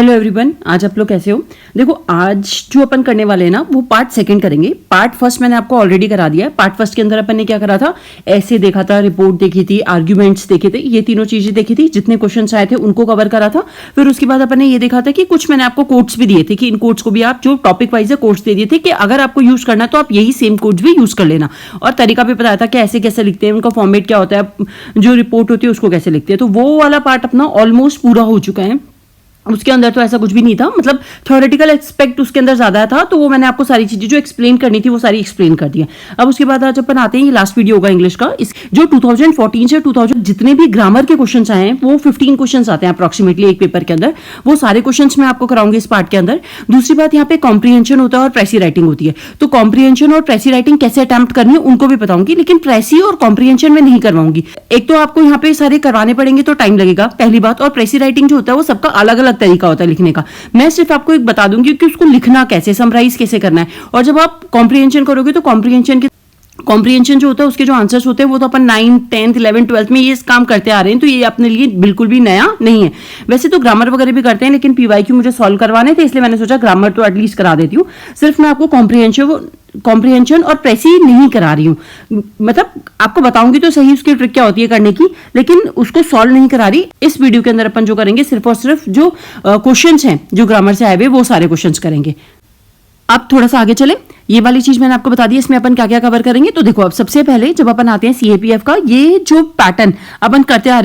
Hello everyone, आज आप लोग कैसे हो। देखो, आज जो अपन करने वाले हैं ना वो पार्ट सेकंड करेंगे। पार्ट फर्स्ट मैंने आपको ऑलरेडी करा दिया है। पार्ट फर्स्ट के अंदर अपन ने क्या करा था, ऐसे देखा था, रिपोर्ट देखी थी, आर्ग्यूमेंट्स देखे थे, ये तीनों चीजें देखी थी, जितने क्वेश्चन आए थे उनको कवर करा था। फिर उसके बाद अपन ने ये देखा था कि कुछ मैंने आपको कोड्स भी दिए थे कि इन कोड्स को भी आप जो टॉपिक वाइज है कोड्स दे दिए थे कि अगर आपको यूज करना है तो आप यही सेम कोड्स भी यूज कर लेना। और तरीका भी बताया था कि ऐसे कैसे लिखते हैं, उनका फॉर्मेट क्या होता है, जो रिपोर्ट होती है उसको कैसे लिखते हैं। तो वो वाला पार्ट अपना ऑलमोस्ट पूरा हो चुका है। उसके अंदर तो ऐसा कुछ भी नहीं था, मतलब थ्योरेटिकल एस्पेक्ट उसके अंदर ज्यादा था, तो वो मैंने आपको सारी चीजें जो एक्सप्लेन करनी थी वो सारी एक्सप्लेन कर दी। अब उसके बाद आज अपन आते हैं, ये लास्ट वीडियो होगा इंग्लिश का। इस जो 2014 से 2000 जितने भी ग्रामर के क्वेश्चंस आए हैं वो 15 क्वेश्चंस आते हैं अप्रोक्सीमेटली एक पेपर के अंदर। वो सारे क्वेश्चंस मैं आपको कराऊंगी इस पार्ट के अंदर। दूसरी बात, यहाँ पे कॉम्प्रीहेंशन होता है और प्रेसी राइटिंग होती है, तो कॉम्प्रीहेंशन और प्रेसी राइटिंग कैसे अटेम्प्ट करनी है उनको भी बताऊंगी, लेकिन प्रेसी और कॉम्प्रीहेंशन में नहीं करवाऊंगी। एक तो आपको यहाँ पे सारे करवाने पड़ेंगे तो टाइम लगेगा, पहली बात। और प्रेसी राइटिंग जो होता है वो सबका अलग अलग तरीका होता है लिखने का। मैं सिर्फ आपको एक बता दूंगी कि उसको लिखना कैसे, समराइज कैसे करना है। और जब आप कॉम्प्रीहेंशन करोगे तो कॉम्प्रीहेंशन जो होता है उसके जो आंसर्स होते हैं वो तो अपन 9th 10th 11th 12th में ये काम करते आ रहे हैं, तो ये अपने लिए बिल्कुल भी नया नहीं है। वैसे तो ग्रामर वगैरह भी करते हैं, लेकिन पीवाईक्यू मुझे सॉल्व करवाने थे, इसलिए मैंने सोचा ग्रामर तो एटलीस्ट करा देती हूँ। सिर्फ मैं आपको कॉम्प्रीहेंशन और प्रेसी नहीं करा रही हूँ, मतलब आपको बताऊंगी तो सही उसकी ट्रिक क्या होती है करने की, लेकिन उसको सॉल्व नहीं करा रही। इस वीडियो के अंदर अपन जो करेंगे सिर्फ और सिर्फ जो क्वेश्चंस हैं जो ग्रामर से आए हुए वो सारे क्वेश्चंस करेंगे। अब थोड़ा सा आगे चले, ये वाली चीज मैंने आपको बता दी, इसमें अपन क्या क्या कवर करेंगे। तो देखो, अब सबसे पहले जब अपन आते हैं सीएपीएफ का, ये जो पैटर्न अपन करते आ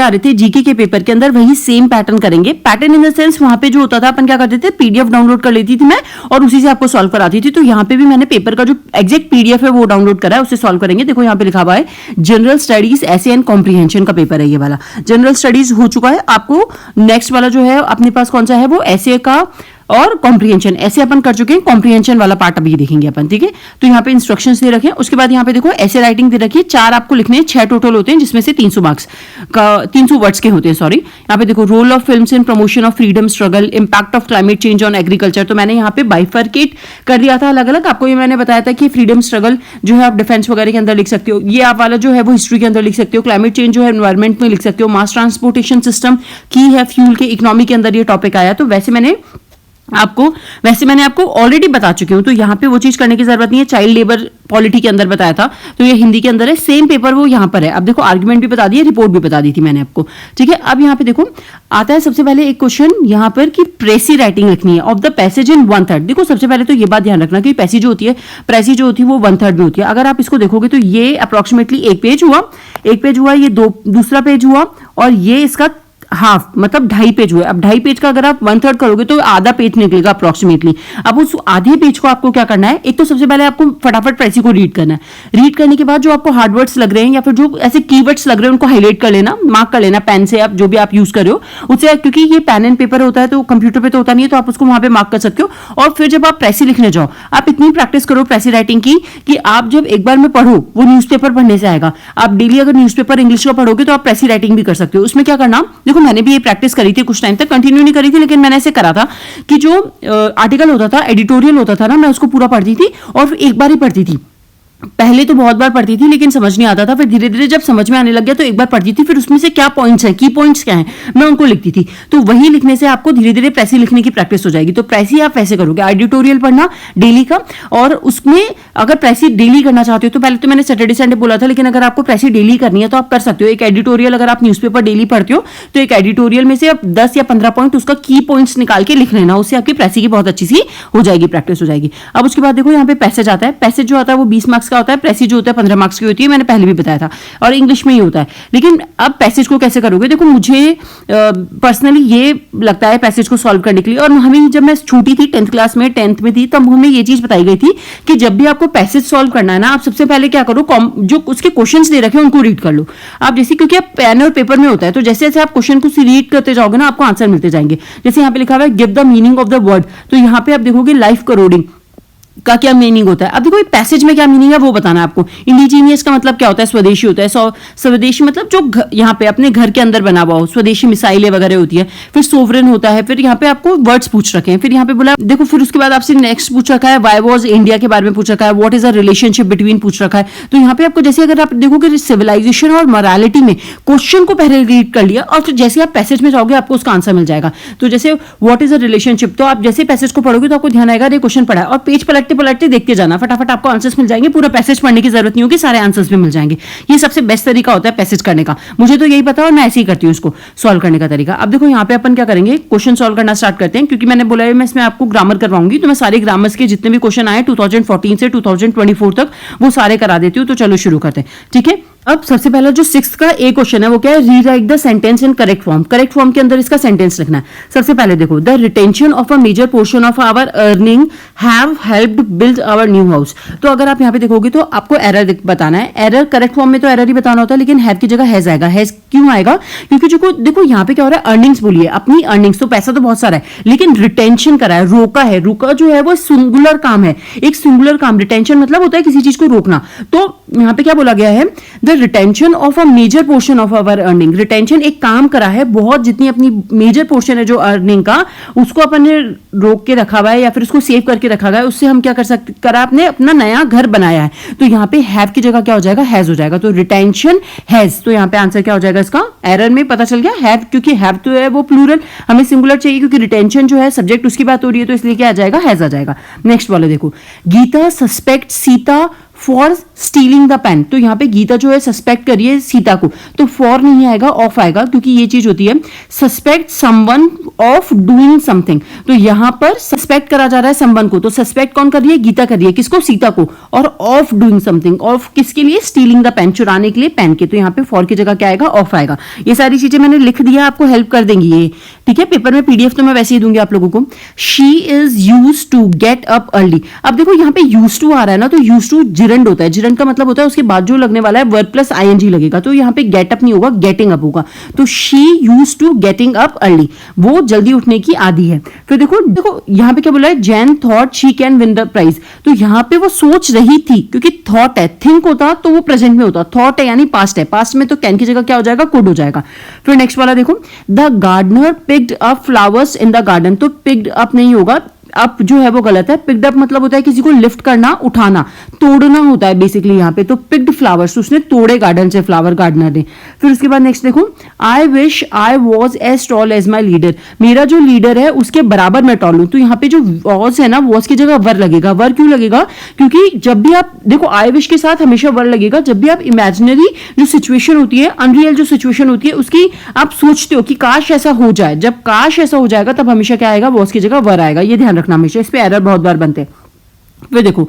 रहे थे जीके के पेपर के अंदर, वही सेम पैटर्न करेंगे। पैटर्न इन द सेंस, वहां पे जो होता था अपन क्या करते थे, पीडीएफ डाउनलोड कर लेती थी मैं और उसी से आपको सॉल्व कराती थी। तो यहाँ पे भी मैंने पेपर का जो एग्जैक्ट पीडीएफ है वो डाउनलोड करा है, उससे सॉल्व करेंगे। देखो यहाँ पे लिखा हुआ है जनरल स्टडीज ऐसे एंड कॉम्प्रीहेंशन का पेपर है ये वाला। जनरल स्टडीज हो चुका है, आपको नेक्स्ट वाला जो है अपने पास कौन सा है, वो ऐसे का और कॉम्प्रीहेंशन। ऐसे अपन कर चुके हैं, कॉम्प्रीहेंशन वाला पार्ट अभी देखेंगे अपन, ठीक है। तो यहाँ पे इंस्ट्रक्शंस दे रखे हैं। उसके बाद यहाँ पे देखो ऐसे राइटिंग दे रखी है, 4 आपको लिखने हैं, 6 टोटल होते हैं, जिसमें से 300 मार्क्स का 300 वर्ड्स के होते हैं, सॉरी। यहाँ पे देखो role of films in promotion of freedom struggle, impact of climate change on agriculture. तो मैंने यहाँ पे बाइफरकेट कर दिया था अलग अलग। आपको ये मैंने बताया था कि फ्रीडम स्ट्रगल जो है आप डिफेंस वगैरह के अंदर लिख सकते हो, ये आप वाला जो है वो हिस्ट्री के अंदर लिख सकते हो, क्लाइमेट चेंज जो है एनवायरमेंट में लिख सकते हो, मास ट्रांसपोर्टेशन सिस्टम की है फ्यूल के, इकोनॉमी के अंदर ये टॉपिक आया। तो वैसे मैंने आपको ऑलरेडी बता चुकी हूं, तो यहां पे वो चीज करने की जरूरत नहीं है। चाइल्ड लेबर पॉलिटी के अंदर बताया था, तो ये हिंदी के अंदर है, सेम पेपर वो यहां पर है। अब देखो आर्गुमेंट भी बता दिए, रिपोर्ट भी बता दी थी मैंने आपको, ठीक है। अब यहां पे देखो आता है सबसे पहले एक क्वेश्चन यहां पर कि प्रेसी राइटिंग लिखनी है ऑफ द पैसेज इन 1/3। देखो सबसे पहले तो ये बात ध्यान रखना कि प्रेसी जो होती है वो 1/3 में होती है। अगर आप इसको देखोगे तो ये अप्रोक्सीमेटली एक पेज हुआ, ये दूसरा पेज हुआ, और ये इसका हाफ मतलब 2.5 पेज हुए। अब 2.5 पेज का अगर आप 1/3 करोगे तो आधा पेज निकलेगा अप्रोक्सीमेटली। अब उस आधे पेज को आपको क्या करना है, एक तो सबसे पहले आपको फटाफट प्रेसी को रीड करना है। रीड करने के बाद जो आपको हार्ड वर्ड्स लग रहे हैं या फिर जो ऐसे कीवर्ड्स लग रहे हैं उनको हाईलाइट कर लेना, मार्क कर लेना पेन से, आप जो भी आप यूज कर रहे हो उससे, क्योंकि ये पेन एंड पेपर होता है तो कंप्यूटर पे तो होता नहीं है, तो आप उसको वहां पे मार्क कर सकते हो। और फिर जब आप प्रेसी लिखने जाओ, आप इतनी प्रैक्टिस करो प्रेसी राइटिंग की कि आप जब एक बार में पढ़ो वो न्यूज़पेपर पढ़ने से आएगा। आप डेली अगर न्यूज़पेपर इंग्लिश का पढ़ोगे तो आप प्रेसी राइटिंग भी कर सकते हो। उसमें क्या करना, देखो मैंने भी ये प्रैक्टिस करी थी, कुछ टाइम तक कंटिन्यू नहीं करी थी, लेकिन मैंने ऐसे करा था कि जो आर्टिकल होता था, एडिटोरियल होता था ना, मैं उसको पूरा पढ़ती थी और एक बार ही पढ़ती थी। पहले तो बहुत बार पढ़ती थी लेकिन समझ नहीं आता था, फिर धीरे धीरे जब समझ में आने लग गया तो एक बार पढ़ती थी, फिर उसमें से क्या पॉइंट्स हैं, की पॉइंट्स क्या हैं, मैं उनको लिखती थी। तो वही लिखने से आपको धीरे धीरे प्रेसी लिखने की प्रैक्टिस हो जाएगी। तो प्रेसी आप वैसे करोगे, एडिटोरियल पढ़ना डेली का, और उसमें अगर प्रेसी डेली करना चाहते हो तो पहले तो मैंने सैटरडे संडे बोला था, लेकिन अगर आपको प्रेसी डेली करनी है तो आप कर सकते हो। एक एडिटोरियल अगर आप न्यूज़पेपर डेली पढ़ते हो तो एक एडिटोरियल में से आप 10 या 15 पॉइंट उसका की पॉइंट्स निकाल के लिख लेना, उससे आपकी प्रेसी की बहुत अच्छी सी हो जाएगी, प्रैक्टिस हो जाएगी। अब उसके बाद देखो यहाँ पे पैसेज आता है। पैसेज जो आता है वो 20 मार्क्स का होता है, प्रेसी जो 15 मार्क्स की होती है, मैंने पहले भी बताया था, और इंग्लिश में ही होता है। लेकिन अब पैसेज को कैसे करोगे, देखो मुझे पर्सनली ये लगता है पैसेज को सॉल्व करने के लिए, और हमें जब मैं छोटी थी 10th क्लास में 10th में थी तब हमें ये चीज बताई गई थी कि जब भी आपको पैसेज सॉल्व करना है ना, आप सबसे पहले क्या करो, जो उसके क्वेश्चंस दे रखे हैं उनको रीड कर लो। आप जैसे, क्योंकि आप पेन और पेपर में होता है, तो जैसे जैसे आप क्वेश्चन को रीड करते जाओगे ना आपको आंसर मिलते जाएंगे। जैसे यहाँ पे लिखा हुआ है give the meaning of the word, तो यहाँ पे आप देखोगे लाइफ करोडिंग, का क्या मीनिंग होता है। अब देखो पैसेज में क्या मीनिंग है वो बताना है आपको। इंडिजीनियस का मतलब क्या होता है, स्वदेशी होता है। स्वदेशी मतलब जो यहाँ पे अपने घर के अंदर बना हुआ हो, स्वदेशी मिसाइलें वगैरह होती है। फिर सोवरेन होता है। फिर यहाँ पे आपको वर्ड्स पूछ रखे हैं। फिर यहाँ पे बोला देखो, फिर उसके बाद आपसे नेक्स्ट पूछ रखा है व्हाई वाज इंडिया के बारे में पूछ रखा है, what is the relationship between पूछ रखा है। तो यहाँ पे आपको जैसे अगर आप देखोगे सिविलाइजेशन और मोरालिटी में क्वेश्चन को पहले रीड कर लिया और फिर जैसे आप पैसेज में जाओगे आपको उसका आंसर मिल जाएगा। तो जैसे व्हाट इज द रिलेशनशिप, तो आप जैसे पैसेज को पढ़ोगे तो आपको ध्यान आएगा ये क्वेश्चन पढ़ा है, और पेज पलटते पलटते देखते जाना, फटाफट आपको आंसर्स मिल जाएंगे। पूरा पैसेज पढ़ने की जरूरत नहीं होगी, सारे आंसर्स भी मिल जाएंगे। ये सबसे बेस्ट तरीका होता है पैसेज करने का। मुझे तो यही पता है और मैं ऐसे ही करती हूँ इसको सॉल्व करने का तरीका। अब देखो यहाँ पे अपन क्या करेंगे, क्वेश्चन सॉल्व करना स्टार्ट करते हैं। क्योंकि मैंने बोला है मैं इसमें आपको ग्रामर करवाऊंगी, तो मैं सारे ग्रामर्स के जितने भी क्वेश्चन आए 2014 से 2024 तक वो सारे करा देती हूँ। तो चलो शुरू करते हैं, ठीक है। अब सबसे पहला जो 6th का ए क्वेश्चन है वो क्या है, rewrite the sentence in correct form. Correct form के अंदर इसका सेंटेंस लिखना है। सबसे पहले देखो, the retention of a major portion of our earning have helped build our new house. तो अगर आप यहाँ पे देखोगे तो आपको एरर बताना है। एरर करेक्ट फॉर्म में तो एरर ही बताना होता है, लेकिन हैव की जगह हैज आएगा। हैज क्यों आएगा, क्योंकि जो देखो यहाँ पे क्या हो रहा है, अर्निंग्स बोलिए, अपनी अर्निंग्स, तो पैसा तो बहुत सारा है लेकिन रिटेंशन करा है, रोका है। रुका जो है वो सिंगुलर काम है, एक सिंगुलर काम। रिटेंशन मतलब होता है किसी चीज को रोकना। तो यहाँ पे क्या बोला गया है, the retention of a major portion of our earning. Retention एक काम करा है, बहुत जितनी अपनी मेजर पोर्शन है जो अर्निंग का, उसको अपन ने रोक के रखा हुआ है या फिर उसको सेव करके रखा हुआ है। उससे हम क्या कर सकते, करा आपने अपना नया घर बनाया है। तो यहाँ पे हैव की जगह क्या हो जाएगा, हैज हो जाएगा। तो रिटेंशन हैज, तो यहाँ पे आंसर क्या हो जाएगा इसका, एरर में पता चल गया हैव, क्योंकि हैव तो है वो प्लूरल, हमें सिंगुलर चाहिए क्योंकि रिटेंशन जो है सब्जेक्ट उसकी बात हो रही है, तो इसलिए क्या आ जाएगा, हैज आ जाएगा। नेक्स्ट वाला देखो, Gita suspect Sita for stealing the pen. तो यहाँ पे गीता जो है सस्पेक्ट करिए सीता को, तो फॉर नहीं आएगा, ऑफ आएगा, क्योंकि ये चीज होती है suspect someone of doing something. तो यहाँ पर सस्पेक्ट करा जा रहा है समवन को, तो सस्पेक्ट कौन कर रही है, गीता कर रही है, किसको, सीता को। और ऑफ डूइंग समथिंग, ऑफ किसके लिए, स्टीलिंग द पेन, चुराने के लिए पेन के। तो यहाँ पे फॉर की जगह क्या आएगा, ऑफ आएगा। ये सारी चीजें मैंने लिख दिया, आपको हेल्प कर देंगी ये, ठीक है। पेपर में पीडीएफ तो मैं वैसे ही दूंगी आप लोगों को। She is use to get up early. अब देखो यहाँ पे यूज टू आ रहा है ना, तो यूज टू जिरंड होता है। जिरंड का मतलब होता है उसके बाद जो लगने वाला है वर्ब प्लस आईएनजी लगेगा। तो यहाँ पे गेट अप नहीं होगा, गेटिंग अप होगा। तो she use to getting up early, वो जल्दी उठने की आदी है। फिर देखो यहाँ पे क्या बोला है, Jane thought she can win the prize. तो यहाँ पे वो सोच रही थी, क्योंकि थॉट है, थिंक होता तो वो प्रेजेंट में होता, थॉट है यानी पास्ट है, पास्ट में तो कैन की जगह क्या हो जाएगा, कुड हो जाएगा। फिर नेक्स्ट वाला देखो, the gardener picked up flowers in the garden. तो पिक्ड अप नहीं होगा, अप जो है वो गलत है। पिक्ड अप मतलब होता है किसी को लिफ्ट करना, उठाना, तोड़ना होता है बेसिकली यहाँ पे। तो पिक्ड फ्लावर्स, उसने तोड़े गार्डन से फ्लावर, गार्डनर ने। फिर उसके बाद नेक्स्ट देखो, I wish I was as tall as my leader. मेरा जो लीडर है उसके बराबर मैं टॉल हूं। तो यहाँ पे जो वॉज है ना, वॉज की जगह वर लगेगा। वर क्यों लगेगा, क्योंकि जब भी आप देखो आई विश के साथ हमेशा वर लगेगा। जब भी आप इमेजिनरी जो सिचुएशन होती है, अनरियल जो सिचुएशन होती है, उसकी आप सोचते हो कि काश ऐसा हो जाए, जब काश ऐसा हो जाएगा तब हमेशा क्या आएगा, वॉज की जगह वर आएगा। ये ध्यान रखना हमेशा, इस पे एरर बहुत बार बनते हैं। फिर देखो,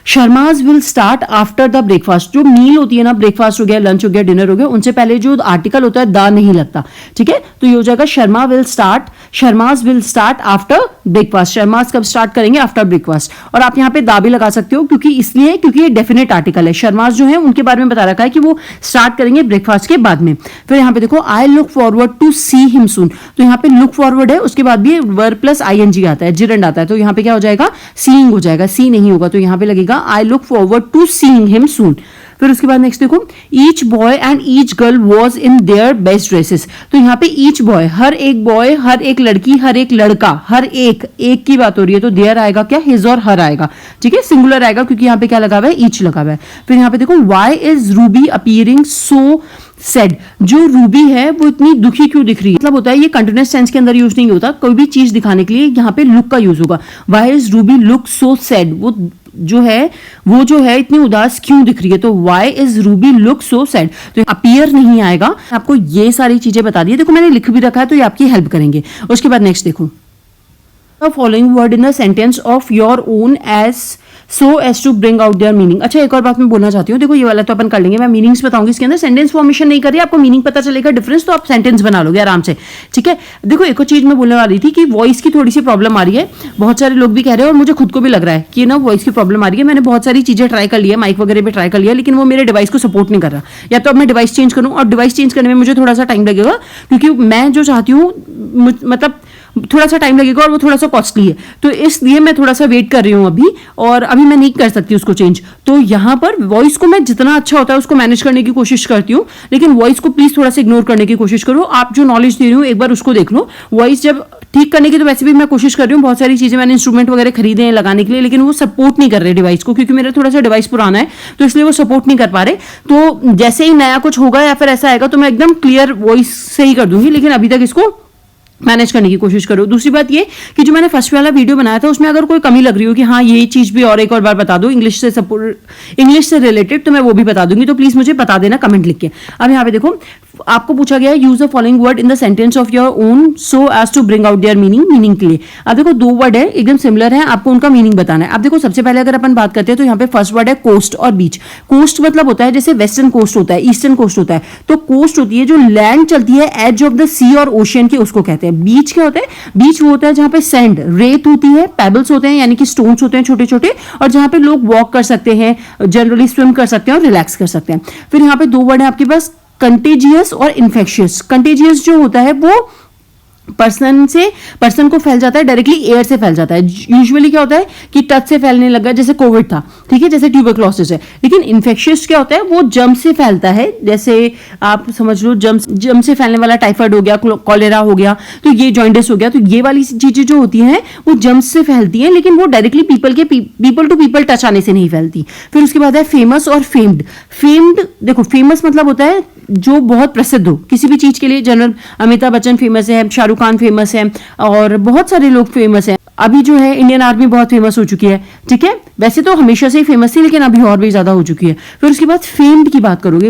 Sharma's will start after the breakfast. जो मील होती है ना, ब्रेकफास्ट हो गया, लंच हो गया, डिनर हो गया, उनसे पहले जो आर्टिकल होता है द नहीं लगता, ठीक है। तो ये हो जाएगा Sharma will start, Sharma's will start after breakfast. Sharma's कब स्टार्ट करेंगे, आफ्टर ब्रेकफास्ट। और आप यहाँ पे दा भी लगा सकते हो, क्योंकि इसलिए क्योंकि ये डेफिनेट आर्टिकल है। शर्माज जो है उनके बारे में बता रखा है कि वो स्टार्ट करेंगे ब्रेकफास्ट के बाद में। फिर यहाँ पे देखो, I look forward to see him soon. तो यहाँ पे लुक फॉरवर्ड है, उसके बाद भी वर्ब प्लस आईएनजी आता है, जिरंड आता है। तो यहाँ पे क्या हो जाएगा, सीइंग हो जाएगा, सी नहीं होगा। तो यहाँ पे लगेगा I look forward to seeing him soon. फिर उसके बाद नेक्स्ट देखो, each boy and each girl was in their best dresses. तो यहाँ पे ईच बॉय, हर एक बॉय, हर एक लड़की, हर एक लड़का, हर एक की बात हो रही है। तो देयर आएगा क्या, हिज और हर आएगा, ठीक है, सिंगुलर आएगा, क्योंकि यहाँ पे क्या लगा हुआ है, ईच लगा हुआ है। फिर यहाँ पे देखो, why is Ruby appearing so sad. जो रूबी है वो इतनी दुखी क्यों दिख रही है, मतलब होता है ये कंटिन्यूअस टेंस के अंदर यूज नहीं होता, कोई भी चीज दिखाने के लिए यहाँ पे लुक का यूज होगा। Why is Ruby look so sad, वो जो है इतनी उदास क्यों दिख रही है। तो why is Ruby look so sad, तो अपीयर नहीं आएगा। आपको ये सारी चीजें बता दी, देखो मैंने लिख भी रखा है, तो ये आपकी हेल्प करेंगे। उसके बाद नेक्स्ट देखो, following word in a sentence of your own as so as to bring out their meaning. अच्छा, एक और बात मैं बोलना चाहती हूँ, देखो ये वाला तो अपन कर लेंगे, मैं मीनिंग्स बताऊंगी इसके अंदर, सेंटेंस फॉर्मेशन नहीं करिए, आपको मीनिंग पता चलेगा डिफरेंस, तो आप सेंटेंस बना लोगे आराम से, ठीक है। देखो एक और चीज मैं बोलने वाली थी कि वॉइस की थोड़ी सी प्रॉब्लम आ रही है, बहुत सारे लोग भी कह रहे हैं और मुझे खुद को भी लग रहा है कि ना वॉइस की प्रॉब्लम आ रही है। मैंने बहुत सारी चीजें ट्राई कर लिया, माइक वगैरह भी ट्राई कर लिया, लेकिन वो मेरे डिवाइस को सपोर्ट नहीं कर रहा। या तो अब मैं डिवाइस चेंज करूँ, और डिवाइस चेंज करने में मुझे थोड़ा सा टाइम लगेगा, क्योंकि मैं जो चाहती हूँ, मतलब थोड़ा सा टाइम लगेगा और वो थोड़ा सा कॉस्टली है, तो इसलिए मैं थोड़ा सा वेट कर रही हूँ अभी, और अभी मैं नहीं कर सकती उसको चेंज। तो यहाँ पर वॉइस को मैं जितना अच्छा होता है उसको मैनेज करने की कोशिश करती हूँ, लेकिन वॉइस को प्लीज थोड़ा सा इग्नोर करने की कोशिश करो। आप जो नॉलेज दे रही हूँ एक बार उसको देख लो। वॉइस जब ठीक करने की तो वैसे भी मैं कोशिश कर रही हूँ, बहुत सारी चीजें मैंने इंस्ट्रूमेंट वगैरह खरीदे हैं लगाने के लिए, लेकिन वो सपोर्ट नहीं कर रहे डिवाइस को, क्योंकि मेरा थोड़ा सा डिवाइस पुराना है तो इसलिए वो सपोर्ट नहीं कर पा रहे। तो जैसे ही नया कुछ होगा या फिर ऐसा आएगा तो मैं एकदम क्लियर वॉइस से ही कर दूंगी, लेकिन अभी तक इसको मैनेज करने की कोशिश करो। दूसरी बात ये कि जो मैंने फर्स्ट वाला वीडियो बनाया था उसमें अगर कोई कमी लग रही हो कि हाँ ये चीज भी और एक और बार बता दो इंग्लिश से सपोर्ट, इंग्लिश से रिलेटेड, तो मैं वो भी बता दूंगी, तो प्लीज मुझे बता देना कमेंट लिख के। अब यहाँ पे देखो आपको पूछा गया use the following word in the sentence of your own so as to bring out their meaning, meaning के लिए। अब देखो दो वर्ड है एकदम सिमिलर है, आपको उनका मीनिंग बताना है। अब देखो सबसे पहले अगर अपन बात करते हैं तो यहाँ पे फर्स्ट वर्ड है कोस्ट और बीच। कोस्ट मतलब होता है जैसे वेस्टर्न कोस्ट होता है, ईस्टर्न कोस्ट होता है, तो कोस्ट होती है जो लैंड चलती है एज ऑफ द सी और ओशियन के, उसको कहते हैं। बीच क्या होता है? बीच वो होता है जहां पे सैंड, रेत होती है, पेबल्स होते हैं यानी कि स्टोन्स होते हैं छोटे छोटे, और जहां पे लोग वॉक कर सकते हैं, जनरली स्विम कर सकते हैं और रिलैक्स कर सकते हैं। फिर यहाँ पे दो वर्ड है आपके पास कंटेजियस और इन्फेक्शियस। कंटेजियस जो होता है वो पर्सन को फैल जाता है, डायरेक्टली एयर से फैल जाता है। यूजुअली क्या होता है कि टच से फैलने लगा, जैसे कोविड था, ठीक है, जैसे ट्यूबरक्लोसिस है। लेकिन इन्फेक्शियस क्या होता है? वो जर्म से फैलता है, जैसे आप समझ लो जर्म से फैलने वाला टाइफाइड हो गया, कॉलेरा हो गया, तो ये जॉइंटिस हो गया, तो ये वाली चीजें जो होती हैं वो जर्म्स से फैलती हैं, लेकिन वो directly people to people touch आने से नहीं फैलती। फिर उसके बाद है फेमस और फेम्ड। फेम्ड देखो, फेमस मतलब होता है जो बहुत प्रसिद्ध हो किसी भी चीज के लिए। जनरल अमिताभ बच्चन फेमस है, शाहरुख खान फेमस है, और बहुत सारे लोग फेमस हैं। अभी जो है इंडियन आर्मी बहुत फेमस हो चुकी है, ठीक है, वैसे तो हमेशा से ही फेमस थी लेकिन अभी और भी ज्यादा हो चुकी है। फिर उसके बाद फेम्ड की बात करोगे,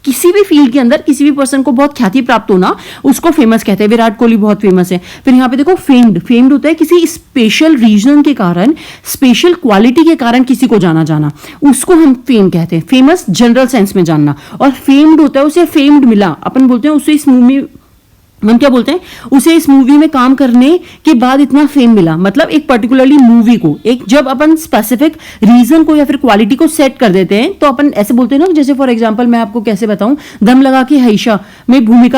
किसी भी फील्ड के अंदर किसी भी पर्सन को बहुत ख्याति प्राप्त होना, उसको फेमस कहते हैं। विराट कोहली बहुत फेमस है। फिर यहाँ पे देखो फेम्ड होता है किसी स्पेशल रीजन के कारण, स्पेशल क्वालिटी के कारण किसी को जाना, उसको हम फेम कहते हैं। फेमस जनरल सेंस में जानना, और फेम्ड होता है उसे फेम्ड मिला, अपन बोलते हैं उसे इस मूवी, हम क्या बोलते हैं, उसे इस मूवी में काम करने के बाद इतना फेम मिला। मतलब एक पर्टिकुलरली मूवी को, एक जब अपन स्पेसिफिक रीजन को या फिर क्वालिटी को सेट कर देते हैं तो अपन ऐसे बोलते हैं ना, जैसे फॉर एग्जांपल मैं आपको कैसे बताऊं, दम लगा के हईशा में भूमि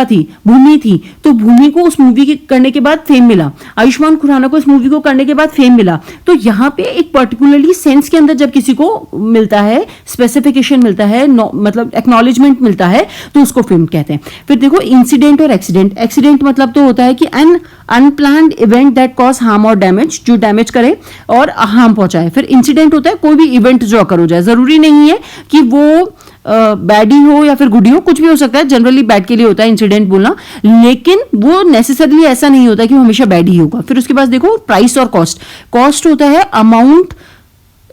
थी, तो भूमि को उस मूवी के करने के बाद फेम मिला, आयुष्मान खुराना को इस मूवी को करने के बाद फेम मिला। तो यहाँ पे एक पर्टिकुलरली सेंस के अंदर जब किसी को मिलता है, स्पेसिफिकेशन मिलता है, मतलब एक्नॉलेजमेंट मिलता है, तो उसको फेम कहते हैं। फिर देखो इंसिडेंट और एक्सीडेंट। एक्सीडेंट मतलब तो होता है कि an unplanned event that cause harm और डैमेज, जो डैमेज करे और हार्म पहुंचाए। फिर इंसिडेंट होता है कोई भी इवेंट जो अकर हो जाए, जरूरी नहीं है कि वो बैड ही हो या फिर गुड ही हो, कुछ भी हो सकता है, जनरली बैड के लिए होता है इंसिडेंट बोलना, लेकिन वो नेसेसरली ऐसा नहीं होता कि वो हमेशा बैड ही होगा। फिर उसके बाद देखो प्राइस और कॉस्ट। कॉस्ट होता है अमाउंट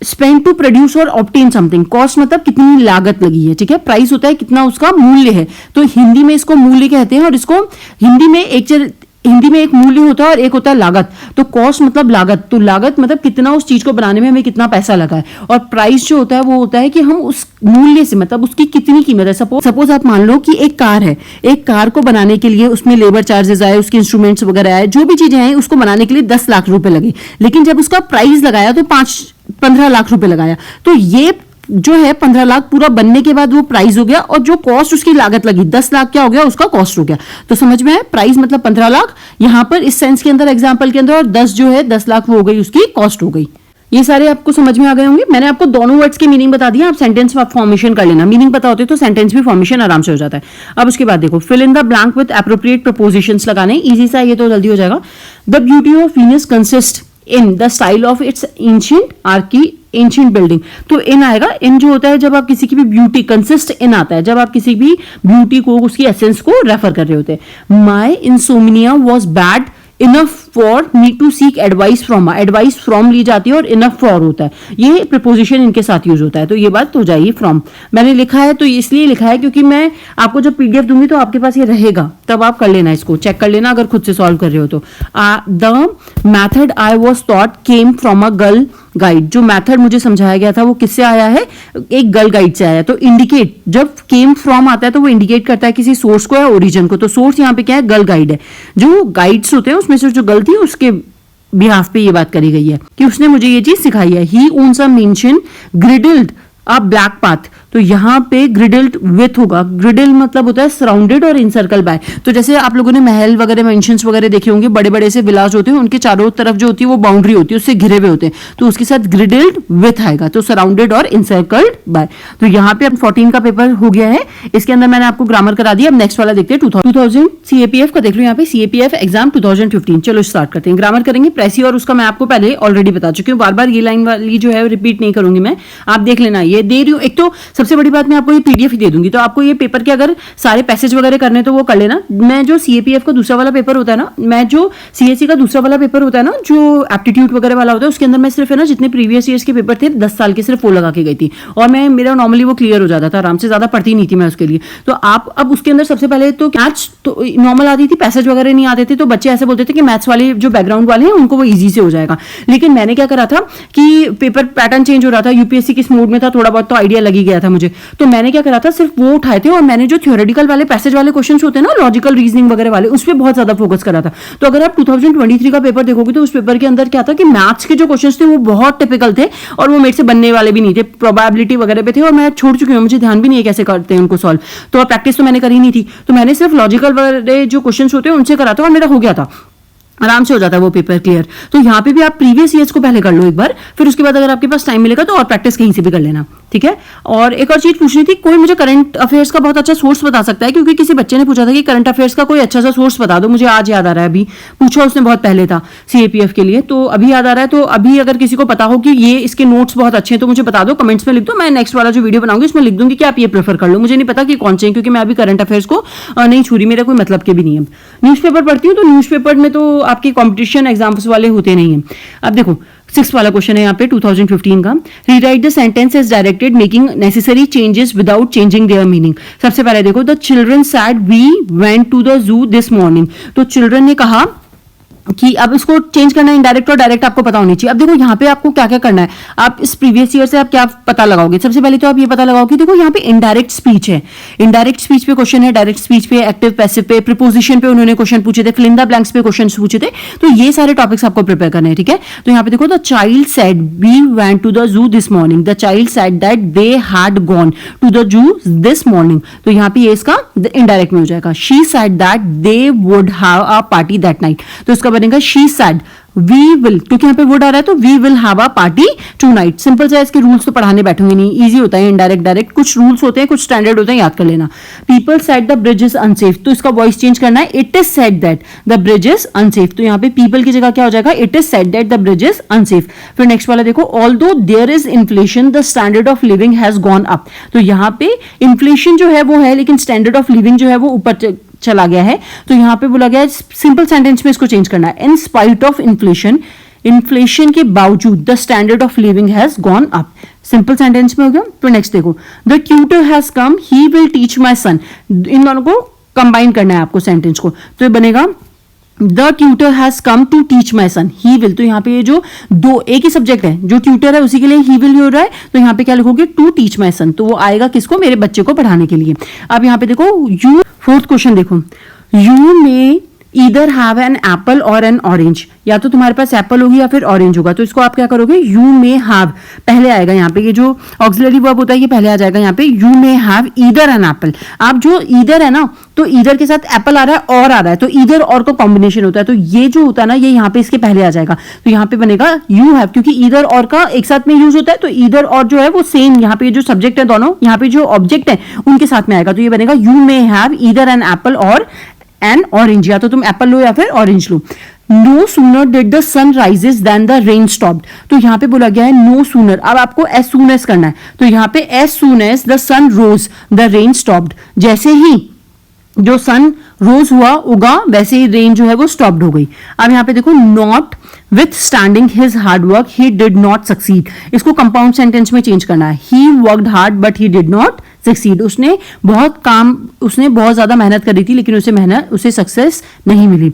स्पेंड टू प्रोड्यूस और ऑब्टेन समथिंग। कॉस्ट मतलब कितनी लागत लगी है, ठीक है। प्राइस होता है कितना उसका मूल्य है, तो हिंदी में इसको मूल्य कहते हैं, और इसको हिंदी में एक मूल्य होता है और एक होता है लागत। तो कॉस्ट मतलब लागत, तो लागत मतलब कितना उस चीज को बनाने में हमें कितना पैसा लगा है, और प्राइस जो होता है वो होता है कि हम उस मूल्य से, मतलब उसकी कितनी कीमत है। सपोज आप मान लो कि एक कार है, एक कार को बनाने के लिए उसमें लेबर चार्जेस आए, उसके इंस्ट्रूमेंट्स वगैरह आए, जो भी चीजें आई उसको बनाने के लिए 10 लाख रुपए लगे, लेकिन जब उसका प्राइस लगाया तो 15 लाख रुपए लगाया, तो ये जो है 15 लाख पूरा बनने के बाद वो प्राइस हो गया, और जो कॉस्ट उसकी लागत लगी 10 लाख क्या हो गया, उसका कॉस्ट हो गया। तो समझ में है, प्राइस मतलब 15 लाख यहां पर इस सेंस के अंदर, एग्जांपल के अंदर, और 10 जो है 10 लाख वो हो गई, उसकी कॉस्ट हो गई। ये सारे आपको समझ में आ गए होंगे। मैंने आपको दोनों वर्ड्स की मीनिंग बता दिया, आप सेंटेंस फॉर्मेशन कर लेना। मीनिंग पता होते तो सेंटेंस भी फॉर्मेशन आराम से हो जाता है। अब उसके बाद देखो fill in the blank with appropriate prepositions लगाने, इजी सा, ये तो जल्दी हो जाएगा। The beauty of Venus consist in the style of its ancient building. तो इन आएगा, इन जो होता है जब आप किसी की भी ब्यूटी, कंसिस्ट इन आता है जब आप किसी भी ब्यूटी को, उसकी एसेंस को रेफर कर रहे होते हैं। My insomnia was bad enough for me to seek advice from. Advice from ली जाती है और इनफ फॉर होता है, ये प्रीपोजिशन इनके साथ यूज होता है, तो ये बात हो जाएगी फ्रॉम। मैंने लिखा है तो इसलिए लिखा है क्योंकि मैं आपको जब पीडीएफ दूंगी तो आपके पास ये रहेगा, तब आप कर लेना, इसको चेक कर लेना अगर खुद से सॉल्व कर रहे हो तो। The method I was taught came from a girl guide. जो मैथड मुझे समझाया गया था वो किससे आया है, एक गर्ल गाइड से आया। तो इंडिकेट, जब केम फ्रॉम आता है तो वो इंडिकेट करता है किसी सोर्स को या ओरिजिन को, तो सोर्स यहाँ पे क्या है, गर्ल गाइड है। जो गाइड्स होते हैं उसमें से जो गर्ल थी उसके बिहाफ पे ये बात करी गई है कि उसने मुझे ये चीज सिखाई है। He owns a mansion girdled a black path. तो यहाँ पे ग्रिडल्ड विथ होगा। ग्रिडल मतलब होता है सराउंडेड और इनसर्कल बाय। तो जैसे आप लोगों ने महल वगैरह, मेंशंस वगैरह देखे होंगे, बड़े बड़े से विलास होते हैं, उनके चारों तरफ जो होती है वो बाउंड्री होती है, उससे घिरे हुए होते हैं, तो उसके साथ ग्रिडल्ड विथ आएगा, तो सराउंडेड और इनसर्कल्ड बाय। तो यहाँ पे अब 14 का पेपर हो गया है, इसके अंदर मैंने आपको ग्रामर करा दिया। अब नेक्स्ट वाला देखते हैं 2000 सीएपीएफ का। देख लो यहाँ पे सीएपीएफ एग्जाम 2015। चलो स्टार्ट करते हैं। ग्रामर करेंगे प्रेसी, और उसका मैं आपको पहले ऑलरेडी बता चुकी हूँ, बार बार ये लाइन वाली जो है रिपीट नहीं करूंगी मैं, आप देख लेना। ये दे रही हूँ, एक तो सबसे बड़ी बात मैं आपको ये पीडीएफ ही दे दूंगी, तो आपको ये पेपर के अगर सारे पैसेज वगैरह करने तो वो कर लेना। मैं जो सीएपीएफ का दूसरा वाला पेपर होता है ना, मैं जो सीएससी का दूसरा वाला पेपर होता है ना, जो एप्टीट्यूड वगैरह वाला होता है, उसके अंदर मैं सिर्फ है ना जितने प्रीवियस ईयर्स के पेपर थे 10 साल के, सिर्फ वो लगा के गई थी, और मैं मेरा नॉर्मली वो क्लियर हो जाता था आराम से, ज्यादा पढ़ती नहीं थी मैं उसके लिए। तो आप अब उसके अंदर सबसे पहले तो मैथ्स तो नॉर्मल आती थी, पैसेज वगैरह नहीं आते थे, तो बच्चे ऐसे बोलते थे कि मैथ्स वाले जो बैकग्राउंड वाले हैं उनको वो इजी से हो जाएगा। लेकिन मैंने क्या करा था कि पेपर पैटर्न चेंज हो रहा था, यूपीएससी किस मोड में था, थोड़ा बहुत तो आइडिया लगी गया था मुझे, तो मैंने क्या करा था, सिर्फ वो उठाए थे, और मैंने जो थ्योरेटिकल वाले पैसेज वाले क्वेश्चन होते हैं ना, लॉजिकल रीजनिंग वगैरह वाले, उस पर बहुत ज्यादा फोकस करा था। तो अगर आप 2023 का पेपर देखोगे तो उस पेपर के अंदर क्या था कि मैथ्स के जो क्वेश्चन थे वो बहुत टिपिकल थे, और वो मेरे से बनने वाले भी नहीं थे, प्रोबेबिलिटी वगैरह पे थे, और मैं छोड़ चुकी हूँ, मुझे ध्यान भी नहीं है कैसे करते हैं उनको सॉल्व, तो प्रैक्टिस तो मैंने करी नहीं थी, तो मैंने सिर्फ लॉजिकल वाले जो क्वेश्चन होते हैं उनसे करा था, और मेरा हो गया था, आराम से हो जाता है वो पेपर क्लियर। तो यहाँ पे भी आप प्रीवियस ईयर्स को पहले कर लो एक बार, फिर उसके बाद अगर आपके पास टाइम मिलेगा तो और प्रैक्टिस कहीं से भी कर लेना, ठीक है। और एक और चीज पूछनी थी, कोई मुझे करंट अफेयर्स का बहुत अच्छा सोर्स बता सकता है, क्योंकि किसी बच्चे ने पूछा था कि करंट अफेयर्स का कोई अच्छा सा सोर्स बता दो, मुझे आज याद आ रहा है, अभी पूछा उसने बहुत पहले था सीएपीएफ के लिए, तो अभी याद आ रहा है। तो अभी अगर किसी को पता हो कि ये इसके नोट्स बहुत अच्छे हैं तो मुझे बता दो, कमेंट्स में लिख दो, मैं नेक्स्ट वाला जो वीडियो बनाऊंगी उसमें लिख दूंगी कि आप ये प्रेफर कर लो। मुझे नहीं पता कि कौन से हैं, क्योंकि मैं अभी करंट अफेयर्स को नहीं छू रही, मेरा कोई मतलब के भी नहीं है। न्यूज़पेपर पढ़ती हूँ, तो न्यूज़पेपर में तो आपकी कॉम्पिटिशन एग्जाम्स वाले होते नहीं है। अब देखो 6 वाला क्वेश्चन है यहाँ पे 2015 का, rewrite the sentence as directed making necessary changes without changing their meaning. सबसे पहले देखो, the children said we went to the zoo this morning. तो चिल्ड्रन ने कहा कि अब इसको चेंज करना है, इनडायरेक्ट और डायरेक्ट आपको पता होनी चाहिए। अब देखो यहाँ पे आपको क्या क्या करना है, आप इस प्रीवियस ईयर से आप क्या पता लगाओगे। सबसे पहले तो आप ये पता लगाओ कि देखो यहाँ पे इनडायरेक्ट स्पीच है, इनडायरेक्ट स्पीच पे क्वेश्चन है, डायरेक्ट स्पीच पे, एक्टिव पैसिव पे, प्रीपोजिशन पे उन्होंने क्वेश्चन पूछे थे, फिल इन द ब्लैंक्स पे क्वेश्चन पूछे थे, तो ये सारे टॉपिक्स आपको प्रिपेयर करने हैं, ठीक है। तो यहाँ पे देखो, the child said we went to the zoo this morning, the child said that they had gone to the zoo this morning, तो यहाँ पे ये इसका इनडायरेक्ट में हो जाएगा। She said that they would have a party that night, तो इसका बनेगा शी सेड वी विल, क्योंकि यहाँ पे वुड आ रहा है तो we will have a party tonight. Simple सा, इसके रूल्स तो पढ़ाने बैठूंगी नहीं, इजी होता है इनडायरेक्ट डायरेक्ट, कुछ रूल्स होते हैं, कुछ स्टैंडर्ड होते हैं, याद कर लेना। People said the bridge is unsafe, तो इसका वॉइस चेंज करना है, it is said that the bridge is unsafe, तो यहाँ पे पीपल की जगह क्या हो जाएगा, it is said that the bridge is unsafe. फिर नेक्स्ट वाला देखो, although there is inflation the standard of living has gone up, तो यहाँ पे इन्फ्लेशन जो है वो है, लेकिन स्टैंडर्ड ऑफ लिविंग जो है वो ऊपर चला गया है, तो यहाँ पे बोला गया है सिंपल सेंटेंस में इसको चेंज करना है, in spite of inflation, inflation के बावजूद the standard of living has gone up. Simple sentence में हो गया। तो नेक्स्ट देखो, the tutor has come he will teach my son, इन दोनों को कंबाइन करना है आपको सेंटेंस को, तो ये बनेगा the tutor has come to teach my son, he will, तो यहाँ पे ये जो दो एक ही सब्जेक्ट है, जो ट्यूटर है उसी के लिए ही विल हो रहा है, तो यहाँ पे क्या लिखोगे, टू टीच माई सन, तो वो आएगा किसको, मेरे बच्चे को पढ़ाने के लिए। अब यहाँ पे देखो, यू, फोर्थ क्वेश्चन देखो, यू में ईदर हैव एन एप्पल और एन ऑरेंज, या तो तुम्हारे पास एप्पल होगी या फिर ऑरेंज होगा, तो इसको आप क्या करोगे, यू मे हैव पहले आएगा, यहाँ पे ये जो ऑक्सिलरी वर्ब होता है ये पहले आ जाएगा, यहाँ पे you may have either an apple. आप जो ईदर है ना, तो ईदर के साथ एप्पल आ रहा है और आ रहा है, तो ईदर और का कॉम्बिनेशन होता है, तो ये जो होता है ना, ये यहाँ पे इसके पहले आ जाएगा, तो यहाँ पे बनेगा यू हैव, क्योंकि ईदर और का एक साथ में यूज होता है, तो ईदर और जो है वो सेम, यहाँ पे जो सब्जेक्ट है दोनों, यहाँ पे जो ऑब्जेक्ट है उनके साथ में आएगा, तो ये बनेगा you may have either an apple और एन ऑरेंज, या तो तुम एप्पल लो या फिर ऑरेंज लो। No sooner did the sun rises than the rain stopped, तो यहाँ पे बोला गया है नो सूनर, अब आपको एज सून एज करना है, तो यहाँ पे as soon as the sun rose the rain stopped, जैसे ही जो सन रोज हुआ उगा वैसे ही रेन जो है वो स्टॉप्ड हो गई। अब यहाँ पे देखो, not with standing his hard work he did not succeed, इसको कंपाउंड सेंटेंस में चेंज करना है, he worked hard but he did not succeed, उसने बहुत ज्यादा मेहनत करी थी लेकिन उसे सक्सेस नहीं मिली।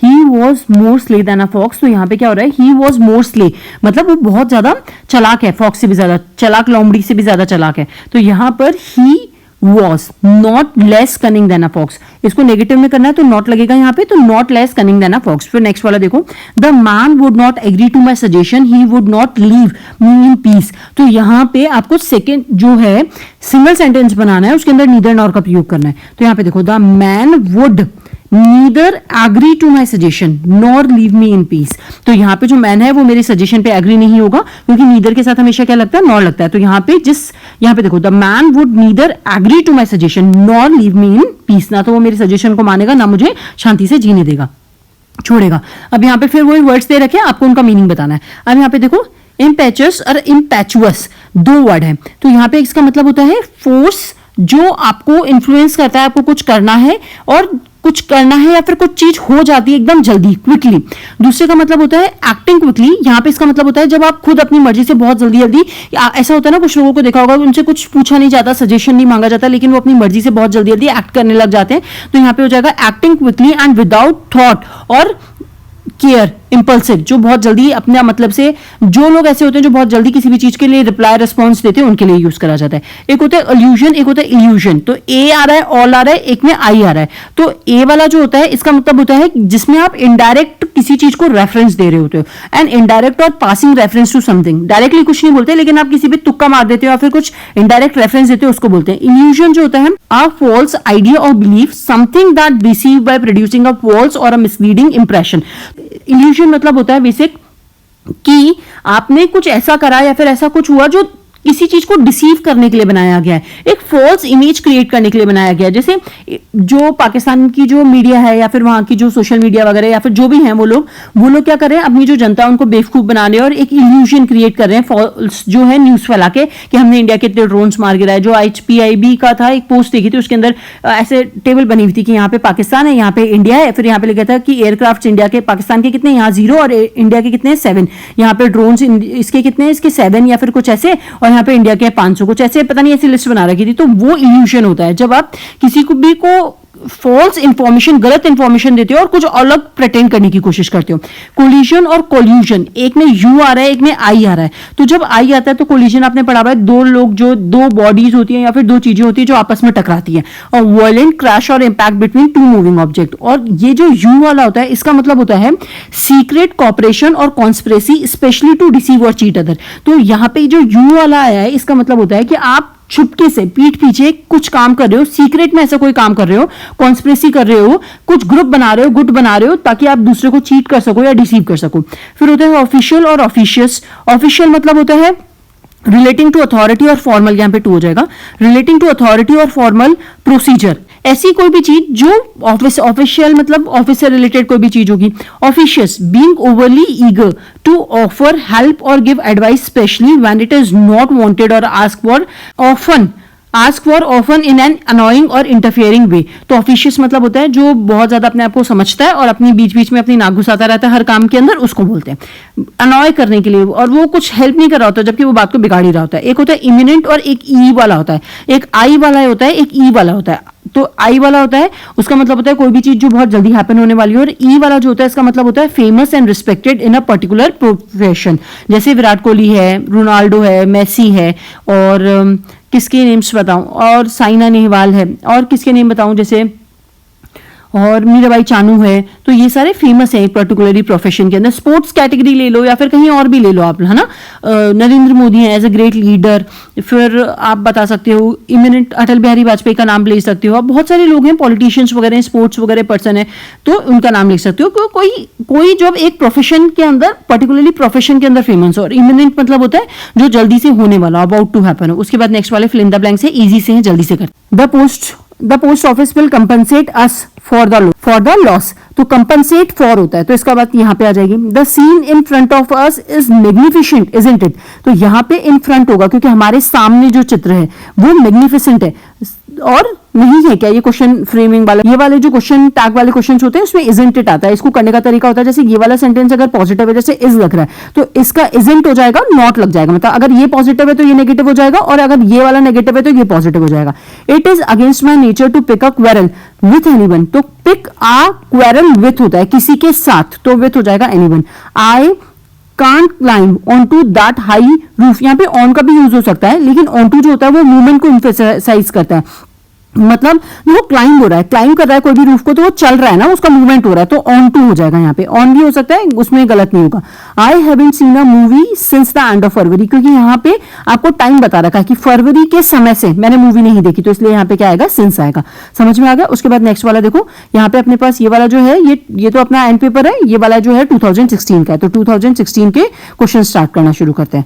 He was more slay than a fox, तो यहाँ पे क्या हो रहा है, he was more slay, मतलब वो बहुत ज्यादा चालाक है, फॉक्स से भी ज्यादा चालाक, लोमड़ी से भी ज्यादा चालाक है, तो यहाँ पर he was not less cunning than a fox. इसको नेगेटिव में करना है तो नॉट लगेगा यहाँ पे, तो not less cunning than a fox. फिर नेक्स्ट वाला देखो, the man would not agree to my suggestion, he would not leave me in peace. तो यहाँ पे आपको सेकेंड जो है सिंगल सेंटेंस बनाना है, उसके अंदर नीदर नॉर का प्रयोग करना है. तो यहाँ पे देखो, the man would neither agree to my suggestion nor leave me in peace. तो यहाँ पे जो मैन है वो मेरे सजेशन पे एग्री नहीं होगा, क्योंकि नीदर के साथ हमेशा क्या लगता है, नॉर लगता है. तो यहाँ पे देखो, the man would neither agree to my suggestion nor leave me in peace. ना तो वो मेरे सजेशन को मानेगा, ना मुझे शांति से जीने देगा, छोड़ेगा. अब यहाँ पे फिर वही वर्ड्स दे रखे हैं, आपको उनका मीनिंग बताना है. अब यहाँ पे देखो, इम्पेचुअस और इम्पेचुअस दो वर्ड है. तो यहाँ पे इसका मतलब होता है फोर्स, जो आपको इन्फ्लुएंस करता है, आपको कुछ करना है और कुछ करना है या फिर कुछ चीज हो जाती है एकदम जल्दी, क्विकली. दूसरे का मतलब होता है एक्टिंग क्विकली. यहाँ पे इसका मतलब होता है जब आप खुद अपनी मर्जी से बहुत जल्दी जल्दी, ऐसा होता है ना, कुछ लोगों को देखा होगा, उनसे कुछ पूछा नहीं जाता, सजेशन नहीं मांगा जाता, लेकिन वो अपनी मर्जी से बहुत जल्दी जल्दी एक्ट करने लग जाते हैं. तो यहाँ पे हो जाएगा acting quickly and without thought और केयर, इंपल्सिव, जो बहुत जल्दी अपने मतलब से, जो लोग ऐसे होते हैं जो बहुत जल्दी किसी भी चीज के लिए रिप्लाई रिस्पॉन्स देते हैं, उनके लिए यूज करा जाता है. एक होता है अल्यूजन, एक होता है इल्यूजन. तो ए आ रहा है, ऑल आ रहा है, एक में आई आ रहा है. तो ए वाला जो होता है, इसका मतलब होता है जिसमें आप इनडायरेक्ट किसी चीज को रेफरेंस दे रहे होते हो. एंड इनडायरेक्ट और passing reference to something. Directly कुछ नहीं बोलते, लेकिन आप किसी भी तुक्का मार देते हो या फिर कुछ इनडायरेक्ट रेफरेंस देते हो, उसको बोलते हैं. इल्यूजन जो होता है, अ फॉल्स आइडिया और belief, something that receive by producing a false और अ मिसलीडिंग इंप्रेशन. इल्यूजन मतलब होता है बेसिक कि आपने कुछ ऐसा करा या फिर ऐसा कुछ हुआ जो किसी चीज को डिसीव करने के लिए बनाया गया है, एक फॉल्स इमेज क्रिएट करने के लिए बनाया गया है. जैसे जो पाकिस्तान की जो मीडिया है या फिर वहां की जो सोशल मीडिया वगैरह या फिर जो भी हैं वो लोग क्या कर रहे हैं, अपनी जो जनता है उनको बेवकूफ बना रहे हैं और एक इल्यूजन क्रिएट कर रहे हैं, फॉल्स जो है न्यूज फैला के कि हमने इंडिया के इतने ड्रोन्स मार गिराए. जो HPIB का था, एक पोस्ट देखी थी, उसके अंदर ऐसे टेबल बनी हुई थी कि यहाँ पे पाकिस्तान है, यहाँ पे इंडिया है, फिर यहाँ पे लिखा था कि एयरक्राफ्ट इंडिया के, पाकिस्तान के कितने, यहाँ 0 और इंडिया के कितने 7, यहाँ पे ड्रोन्स इसके कितने, इसके 7 या फिर कुछ ऐसे, और यहाँ पे इंडिया के 500, कुछ ऐसे, पता नहीं ऐसी लिस्ट बना रखी थी. तो वो इल्यूजन होता है जब आप किसी को भी को फॉल्स इंफॉर्मेशन, गलत इंफॉर्मेशन देते हो और कुछ अलग प्रेटेंड करने की कोशिश करते हो. कोलिजन और कोल्यूजन, एक में यू आ रहा है, एक में आई आ रहा है. तो जब आई आता है तो कोलिजन आपने पढ़ा हुआ है, दो लोग, जो दो बॉडीज होती हैं या फिर दो चीजें होती है जो आपस में टकराती हैं, और वायलेंट क्रैश और impact between two moving object. और ये जो यू वाला होता है, इसका मतलब होता है सीक्रेट कॉपरेशन और कॉन्स्पिरेसी, स्पेशली टू डिसीव और चीट अदर. तो यहाँ पे जो यू वाला आया है, इसका मतलब होता है कि आप छुपके से पीठ पीछे कुछ काम कर रहे हो, सीक्रेट में ऐसा कोई काम कर रहे हो, कॉन्स्पिरेसी कर रहे हो, कुछ ग्रुप बना रहे हो, गुट बना रहे हो, ताकि आप दूसरे को चीट कर सको या डिसीव कर सको. फिर होता है ऑफिशियल और ऑफिशियस. ऑफिशियल मतलब होता है रिलेटिंग टू अथॉरिटी और फॉर्मल, यहां पे 2 हो जाएगा, रिलेटिंग टू अथॉरिटी और फॉर्मल प्रोसीजर. ऐसी कोई भी चीज जो ऑफिशियल मतलब ऑफिस से रिलेटेड कोई भी चीज होगी. Officious, being overly eager to offer help और give advice, especially when it is not wanted और ask for often in an annoying और इंटरफियरिंग वे. तो ऑफिशियस मतलब होता है जो बहुत ज्यादा अपने आप को समझता है और अपनी बीच बीच में अपनी नाक घुसाता रहता है हर काम के अंदर, उसको बोलते हैं. अनॉय करने के लिए, और वो कुछ हेल्प नहीं कर रहा होता जबकि वो बात को बिगाड़ ही रहा होता है. एक होता है इमिनेंट और एक ई वाला होता है, एक आई वाला होता है, एक ई वाला होता है. तो आई वाला होता है, उसका मतलब होता है कोई भी चीज जो बहुत जल्दी हैपन होने वाली है, और ई वाला जो होता है इसका मतलब होता है famous and respected in a particular profession. जैसे विराट कोहली है, रोनाल्डो है, मेसी है, और किसके नेम्स बताऊं, और साइना नेहवाल है, और किसके नेम बताऊं, जैसे और मीराबाई चानू है. तो ये सारे फेमस है एक पर्टिकुलरली प्रोफेशन के अंदर. स्पोर्ट्स कैटेगरी ले लो या फिर कहीं और भी ले लो आप, है ना. नरेंद्र मोदी है एज अ ग्रेट लीडर. फिर आप बता सकते हो इमिनेंट अटल बिहारी वाजपेयी का नाम ले सकते हो. अब बहुत सारे लोग हैं, पॉलिटिशियंस वगैरह, स्पोर्ट्स वगैरह पर्सन है, तो उनका नाम लिख सकते हो. कोई जब एक प्रोफेशन के अंदर, पर्टिकुलरली प्रोफेशन के अंदर फेमस हो. और इमिनेंट मतलब होता है जो जल्दी से होने वाला, अबाउट टू हैपन हो. उसके बाद नेक्स्ट वाले फिल इन द ब्लैंक से, इजी से है, जल्दी से करते. The post office will compensate us for the loss. तो कंपनसेट फॉर होता है, तो इसका बात यहां पे आ जाएगी. The seen in front of us is magnificent isn't it. तो यहां पे इन फ्रंट होगा क्योंकि हमारे सामने जो चित्र है वो मैग्निफिसेंट है, और नहीं है क्या ये क्वेश्चन फ्रेमिंग वाला, ये वाले जो क्वेश्चन टैग वाले क्वेश्चंस होते हैं उसमें इजंट इट आता है. इसको करने का तरीका होता है, जैसे ये वाला सेंटेंस अगर पॉजिटिव है, जैसे इज लग रहा है, तो इसका इजंट हो जाएगा, नॉट लग जाएगा. मतलब अगर ये पॉजिटिव है तो ये नेगेटिव हो जाएगा, और अगर ये वाला नेगेटिव है तो ये पॉजिटिव हो जाएगा. It is against my nature to pick a quarrel with anyone. तो पिक आ क्वेरल विथ होता है किसी के साथ, तो विथ हो जाएगा anyone. I can't climb onto that high roof. यहाँ पे on का भी यूज हो सकता है, लेकिन onto जो होता है वो मूवमेंट को emphasize करता है. मतलब वो क्लाइंब हो रहा है, क्लाइंब कर रहा है कोई भी रूफ को, तो वो चल रहा है ना, उसका मूवमेंट हो रहा है, तो ऑन टू हो जाएगा। यहाँ पे ऑन भी हो सकता है, उसमें गलत नहीं होगा। I haven't seen a movie since the end of February, क्योंकि यहाँ पे आपको टाइम बता रखा है कि फरवरी के समय से मैंने मूवी नहीं देखी, तो इसलिए यहाँ पे क्या आएगा, सिंस आएगा। समझ में आ गया। उसके बाद नेक्स्ट वाला देखो, यहाँ पे अपने पास ये वाला जो है, ये तो अपना एंड पेपर है, ये वाला जो है 2016 का है, तो 2016 के क्वेश्चन स्टार्ट करना शुरू करते हैं।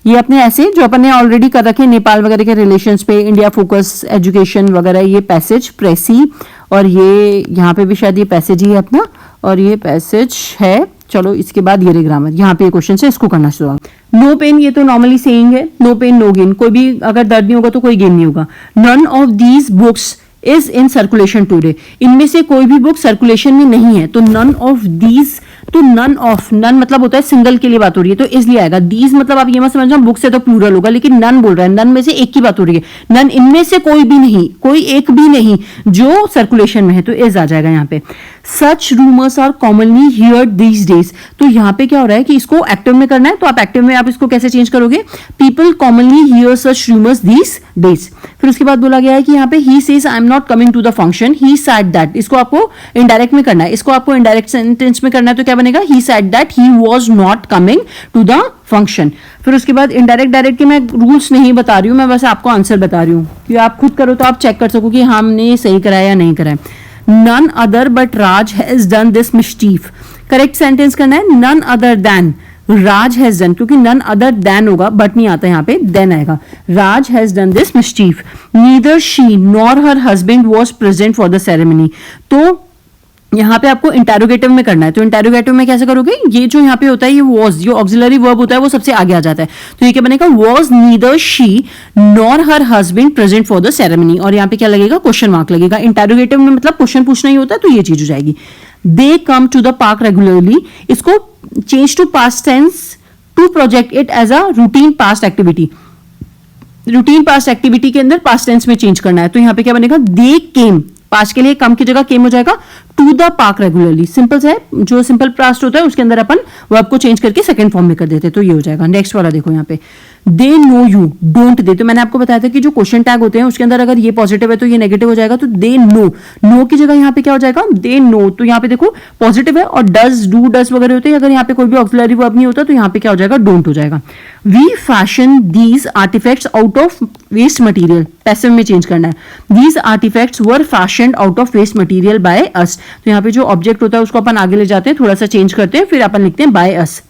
ये अपने ऐसे जो अपन ने ऑलरेडी कर रखे नेपाल वगैरह के रिलेशंस पे, इंडिया फोकस, एजुकेशन वगैरह, ये पैसेज प्रेसी, और ये यहाँ पे भी शायद ये पैसेज ही है अपना, और ये पैसेज है। चलो इसके बाद ये ग्रामर, यहाँ पे क्वेश्चन है, इसको करना शुरू। नो पेन, ये तो नॉर्मली सेइंग है, नो पेन नो गेन, कोई भी अगर दर्द नहीं होगा तो कोई गेन नहीं होगा। None of these books is in circulation today, इनमें से कोई भी बुक सर्कुलेशन में नहीं है, तो नन ऑफ दीज, तो नन ऑफ, नन मतलब होता है सिंगल के लिए बात हो रही है, तो इसलिए आएगा। दीज मतलब आप ये मत समझना बुक से तो प्लूरल होगा, लेकिन नन बोल रहा है, नन में से एक की बात हो रही है, नन इनमें से कोई भी नहीं, कोई एक भी नहीं जो सर्कुलेशन में है, तो इज आ जाएगा यहाँ पे। Such rumours are commonly heard these days, तो यहाँ पे क्या हो रहा है कि इसको एक्टिव में करना है, तो आप एक्टिव में आप इसको कैसे चेंज करोगे, people commonly hear such rumours these days. फिर उसके बाद बोला गया है कि यहाँ पे he says I am not coming to the function, he said that, इसको आपको इनडायरेक्ट में करना है, इसको आपको इनडायरेक्ट सेंटेंस में करना है, तो क्या बनेगा, he said that he was not coming to the function. फिर उसके बाद इनडायरेक्ट डायरेक्ट के मैं रूल्स नहीं बता रही हूँ, मैं बस आपको आंसर बता रही हूँ कि आप खुद करो तो आप चेक कर सको कि हमने सही कराया या नहीं कराया। None other but Raj has done this mischief, correct sentence करना है, none other than Raj has done, क्योंकि नन अदर देन होगा, बट नहीं आता यहाँ पे, देन आएगा। Raj has done this mischief, neither she nor her husband was present for the ceremony, तो यहाँ पे आपको इंटेरोगेटिव में करना है, तो इंटेरोगेटिव में कैसे करोगे, ये जो यहाँ पे होता है ये वॉज, जो ऑक्सिलरी वर्ब होता है वो सबसे आगे आ जाता है, तो ये क्या बनेगा, was neither she nor her husband present for the ceremony, और यहाँ पे क्या लगेगा, क्वेश्चन मार्क लगेगा। इंटेरोगेटिव में मतलब क्वेश्चन पूछना ही होता है, तो ये चीज हो जाएगी। They come to the park regularly, इसको change to past tense to project it as a routine past activity, routine past activity के अंदर पास्ट टेंस में चेंज करना है, तो यहाँ पे क्या बनेगा, दे केम, पास्ट के लिए कम की जगह केम हो जाएगा, to the park regularly, simple है, जो सिंपल पास्ट होता है उसके अंदर अपन वर्ब को चेंज करके सेकंड फॉर्म में कर देते हैं, तो ये हो जाएगा। नेक्स्ट वाला देखो यहाँ पे, they know you don't they, तो मैंने आपको बताया था कि जो क्वेश्चन टैग होते हैं उसके अंदर अगर ये पॉजिटिव है तो ये नेगेटिव हो जाएगा, तो दे नो, नो की जगह यहाँ पे क्या हो जाएगा, दे नो, तो यहाँ पे देखो पॉजिटिव है, और डज डू डज वगैरह होते हैं, अगर यहाँ पे कोई भी ऑक्सिलरी वर्ब नहीं होता तो यहाँ पे क्या हो जाएगा, डोंट हो जाएगा। We fashion these artifacts out of waste material, passive में चेंज करना है, these artifacts were fashioned out of waste material by us, तो यहाँ पे जो ऑब्जेक्ट होता है उसको अपन आगे ले जाते हैं, थोड़ा सा चेंज करते हैं, फिर अपन लिखते हैं बाय अस,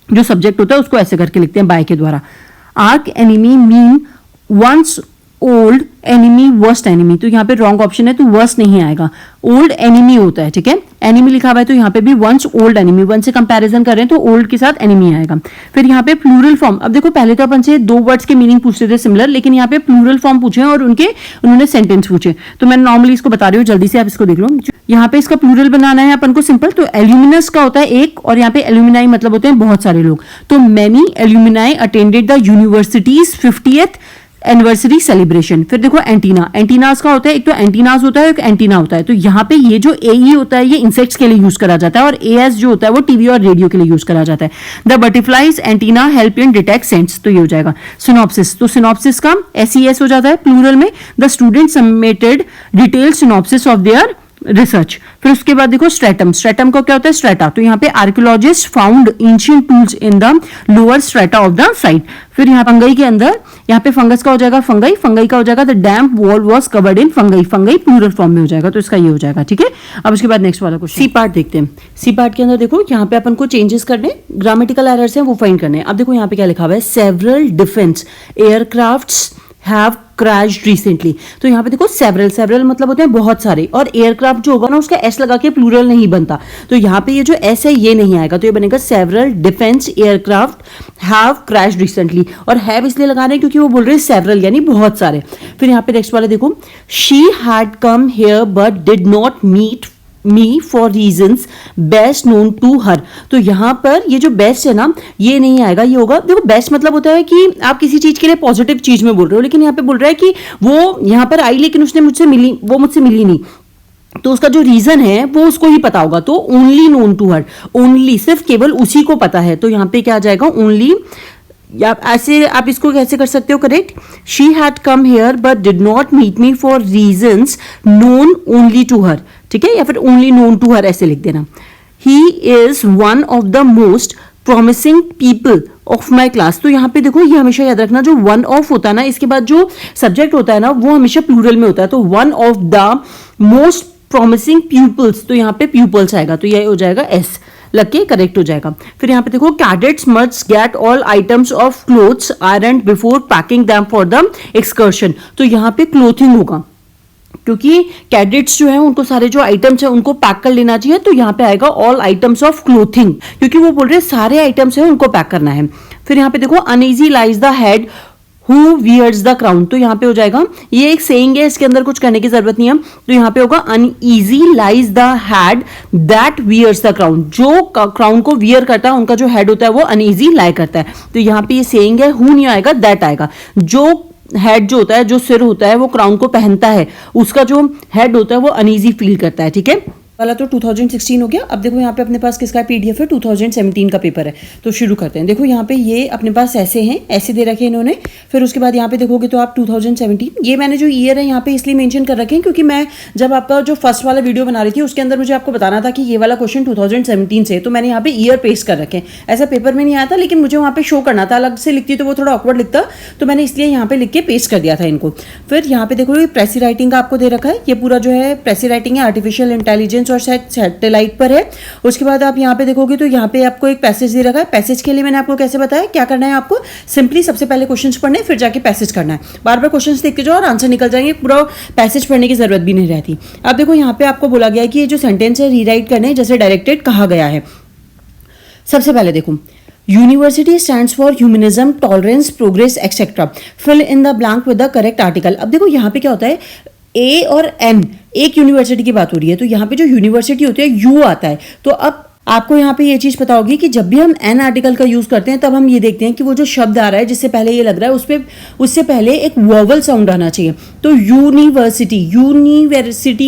जो सब्जेक्ट होता है उसको ऐसे करके लिखते हैं बाय के द्वारा। Arch enemy mean one's old enemy worst enemy, तो यहाँ पे रॉन्ग ऑप्शन है, तो वर्स्ट नहीं आएगा, ओल्ड एनिमी होता है, ठीक है, एनिमी लिखा हुआ है तो यहाँ पे भी वंस ओल्ड एनिमी, वन से कंपैरिजन कर रहे हैं तो ओल्ड के साथ एनिमी आएगा। फिर यहाँ पे प्लूरल फॉर्म, अब देखो पहले तो अपन से दो वर्ड्स के मीनिंग पूछते थे सिमिलर, लेकिन यहाँ पे प्लूरल फॉर्म पूछे और उन्होंने सेंटेंस पूछे, तो मैं नॉर्मली इसको बता रही हूँ, जल्दी से आप इसको देख लो। यहाँ पे इसका प्लूरल बनाना है अपन को सिंपल, तो एल्यूमिनस का होता है एक, और यहाँ पे एल्यूमिनाई मतलब होते हैं बहुत सारे लोग, तो many alumni attended the universities 50th anniversary celebration. फिर देखो एंटीना, एंटीनास का होता है, एक तो एंटीनास होता है, एक एंटीना होता है, तो यहाँ पे ये जो ए होता है ये इंसेक्ट्स के लिए यूज करा जाता है, और एएस जो होता है वो टीवी और रेडियो के लिए यूज करा जाता है। The butterflies antenna help in detect scents, तो ये हो जाएगा। सिनॉप्सिस, तो सिनॉप्सिस का एसईएस हो जाता है प्लूरल में, the student submitted detailed synopsis of their research. फिर उसके बाद देखो स्ट्रेटम, स्ट्रेटम का क्या होता है, स्ट्रेटा, तो यहाँ पे archaeologist found ancient tools in the lower strata of the site. फिर यहाँ फंगई के अंदर, यहाँ पे फंगस का हो जाएगा फंगई, फंगई का हो जाएगा the damp wall was covered in fungi, fungi plural form में हो जाएगा, तो इसका ये हो जाएगा, ठीक है। अब उसके बाद नेक्स्ट वाला क्वेश्चन सी पार्ट देखते हैं। सी पार्ट के अंदर देखो यहाँ पे अपन को चेंजेस करने, ग्रामेटिकल एरर्स हैं वो फाइंड करने। अब देखो यहाँ पे क्या लिखा हुआ है, several defence aircrafts have crashed recently, तो यहाँ पे देखो सेवरल, सेवरल मतलब होते हैं बहुत सारे, और एयरक्राफ्ट जो होगा ना उसका एस लगा के प्लूरल नहीं बनता, तो यहाँ पे ये जो एस है ये नहीं आएगा, तो ये बनेगा several defence aircraft have crashed recently, और हैव इसलिए लगा रहे हैं क्योंकि वो बोल रहे हैं सेवरल यानी बहुत सारे। फिर यहाँ पे नेक्स्ट वाला देखो, she had come here but did not meet me for reasons best known to her, तो यहाँ पर ये जो बेस्ट है ना ये नहीं आएगा, ये होगा, देखो बेस्ट मतलब होता है कि आप किसी चीज के लिए पॉजिटिव चीज में बोल रहे हो, लेकिन यहाँ पे बोल रहा है कि वो यहाँ पर आई लेकिन उसने मुझसे मिली, वो मुझसे मिली नहीं, तो उसका जो रीजन है वो उसको ही पता होगा, तो only known to her, only सिर्फ केवल उसी को पता है, तो यहाँ पे क्या आ जाएगा, ओनली या ऐसे आप इसको कैसे कर सकते हो correct, she had come here but did not meet me for reasons known only to her, ठीक है, या फिर ओनली नोन टू हर ऐसे लिख देना. He is one of the most promising people of my class. तो यहाँ पे देखो ये हमेशा याद रखना, जो वन ऑफ होता है ना, इसके बाद जो सब्जेक्ट होता है ना वो हमेशा प्लूरल में होता है. तो one of the most promising people's, तो यहाँ पे प्यूपल्स आएगा, तो ये हो जाएगा एस लग के करेक्ट हो जाएगा. फिर यहाँ पे देखो cadets must get all items of clothes iron before packing them for the excursion. तो यहाँ पे क्लोथिंग होगा, क्योंकि कैडेट्स जो है उनको सारे जो आइटम्स है उनको पैक कर लेना चाहिए. तो यहाँ पे आएगा ऑल आइटम्स ऑफ क्लोथिंग, क्योंकि वो बोल रहे हैं सारे आइटम्स है उनको पैक करना है. फिर यहाँ पे देखो uneasy lies the head who wears the crown. तो यहाँ पे हो जाएगा, ये एक सेइंग है, इसके अंदर कुछ करने की जरूरत नहीं है. तो यहाँ पे होगा uneasy lies the head that wears the crown. जो क्राउन को वियर करता है उनका जो हेड होता है वो अनईजी लाई करता है. तो यहाँ पे ये सेइंग है, हु नहीं आएगा दैट आएगा. जो हेड जो होता है, जो सिर होता है वो क्राउन को पहनता है, उसका जो हेड होता है वो अनईजी फील करता है. ठीक है, वाला तो 2016 हो गया. अब देखो यहाँ पे अपने पास किसका पीडीएफ है, 2017 का पेपर है. तो शुरू करते हैं. देखो यहाँ पे ये अपने पास ऐसे हैं, ऐसे दे रखे हैं इन्होंने. फिर उसके बाद यहाँ पे देखोगे तो आप 2017, ये मैंने जो ईयर है यहाँ पे इसलिए मेंशन कर रखे हैं क्योंकि मैं जब आपका जो फर्स्ट वाला वीडियो बना रही थी उसके अंदर मुझे आपको बताना था कि ये वाला क्वेश्चन 2017 से, तो मैंने यहाँ पे ईयर पेस्ट कर रखे हैं. ऐसा पेपर में नहीं आया था, लेकिन मुझे वहाँ पे शो करना था, अलग से लिखती तो वो थोड़ा ऑकवर्ड लिखता, तो मैंने इसलिए यहाँ पे लिख के पेस्ट कर दिया था इनको. फिर यहाँ पे देखो ये प्रेसी राइटिंग का आपको दे रखा है. ये पूरा जो है प्रेसी राइटिंग है, आर्टिफिशियल इंटेलिजेंस और सैटेलाइट पर है. उसके बाद आप यहाँ पे देखोगे तो यहाँ पे आपको एक पैसेज दे रखा है. पैसेज के लिए मैंने आपको कैसे बताया, क्या करना है आपको, सिंपली सबसे पहले क्वेश्चंस पढ़ने, फिर जाके पैसेज करना है. बार बार क्वेश्चंस देखते जाओ और आंसर निकल जाएंगे, पूरा पैसेज पढ़ने की जरूरत भी नहीं रहती. अब देखो यहाँ पे आपको बोला गया है कि ये जो सेंटेंस है रीराइट करने जैसे डायरेक्टेड कहा गया है. सबसे पहले देखो, university stands for humanism, tolerance, progress etcetera. Fill in the blank with the correct article. अब देखो यहाँ पे क्या होता है, ए और एन, एक यूनिवर्सिटी की बात हो रही है, तो यहाँ पे जो यूनिवर्सिटी होती है यू आता है. तो अब आपको यहाँ पे ये चीज पता होगी कि जब भी हम एन आर्टिकल का यूज करते हैं तब हम ये देखते हैं कि वो जो शब्द आ रहा है जिससे पहले ये लग रहा है उससे पहले एक वॉवल साउंड आना चाहिए. तो यूनिवर्सिटी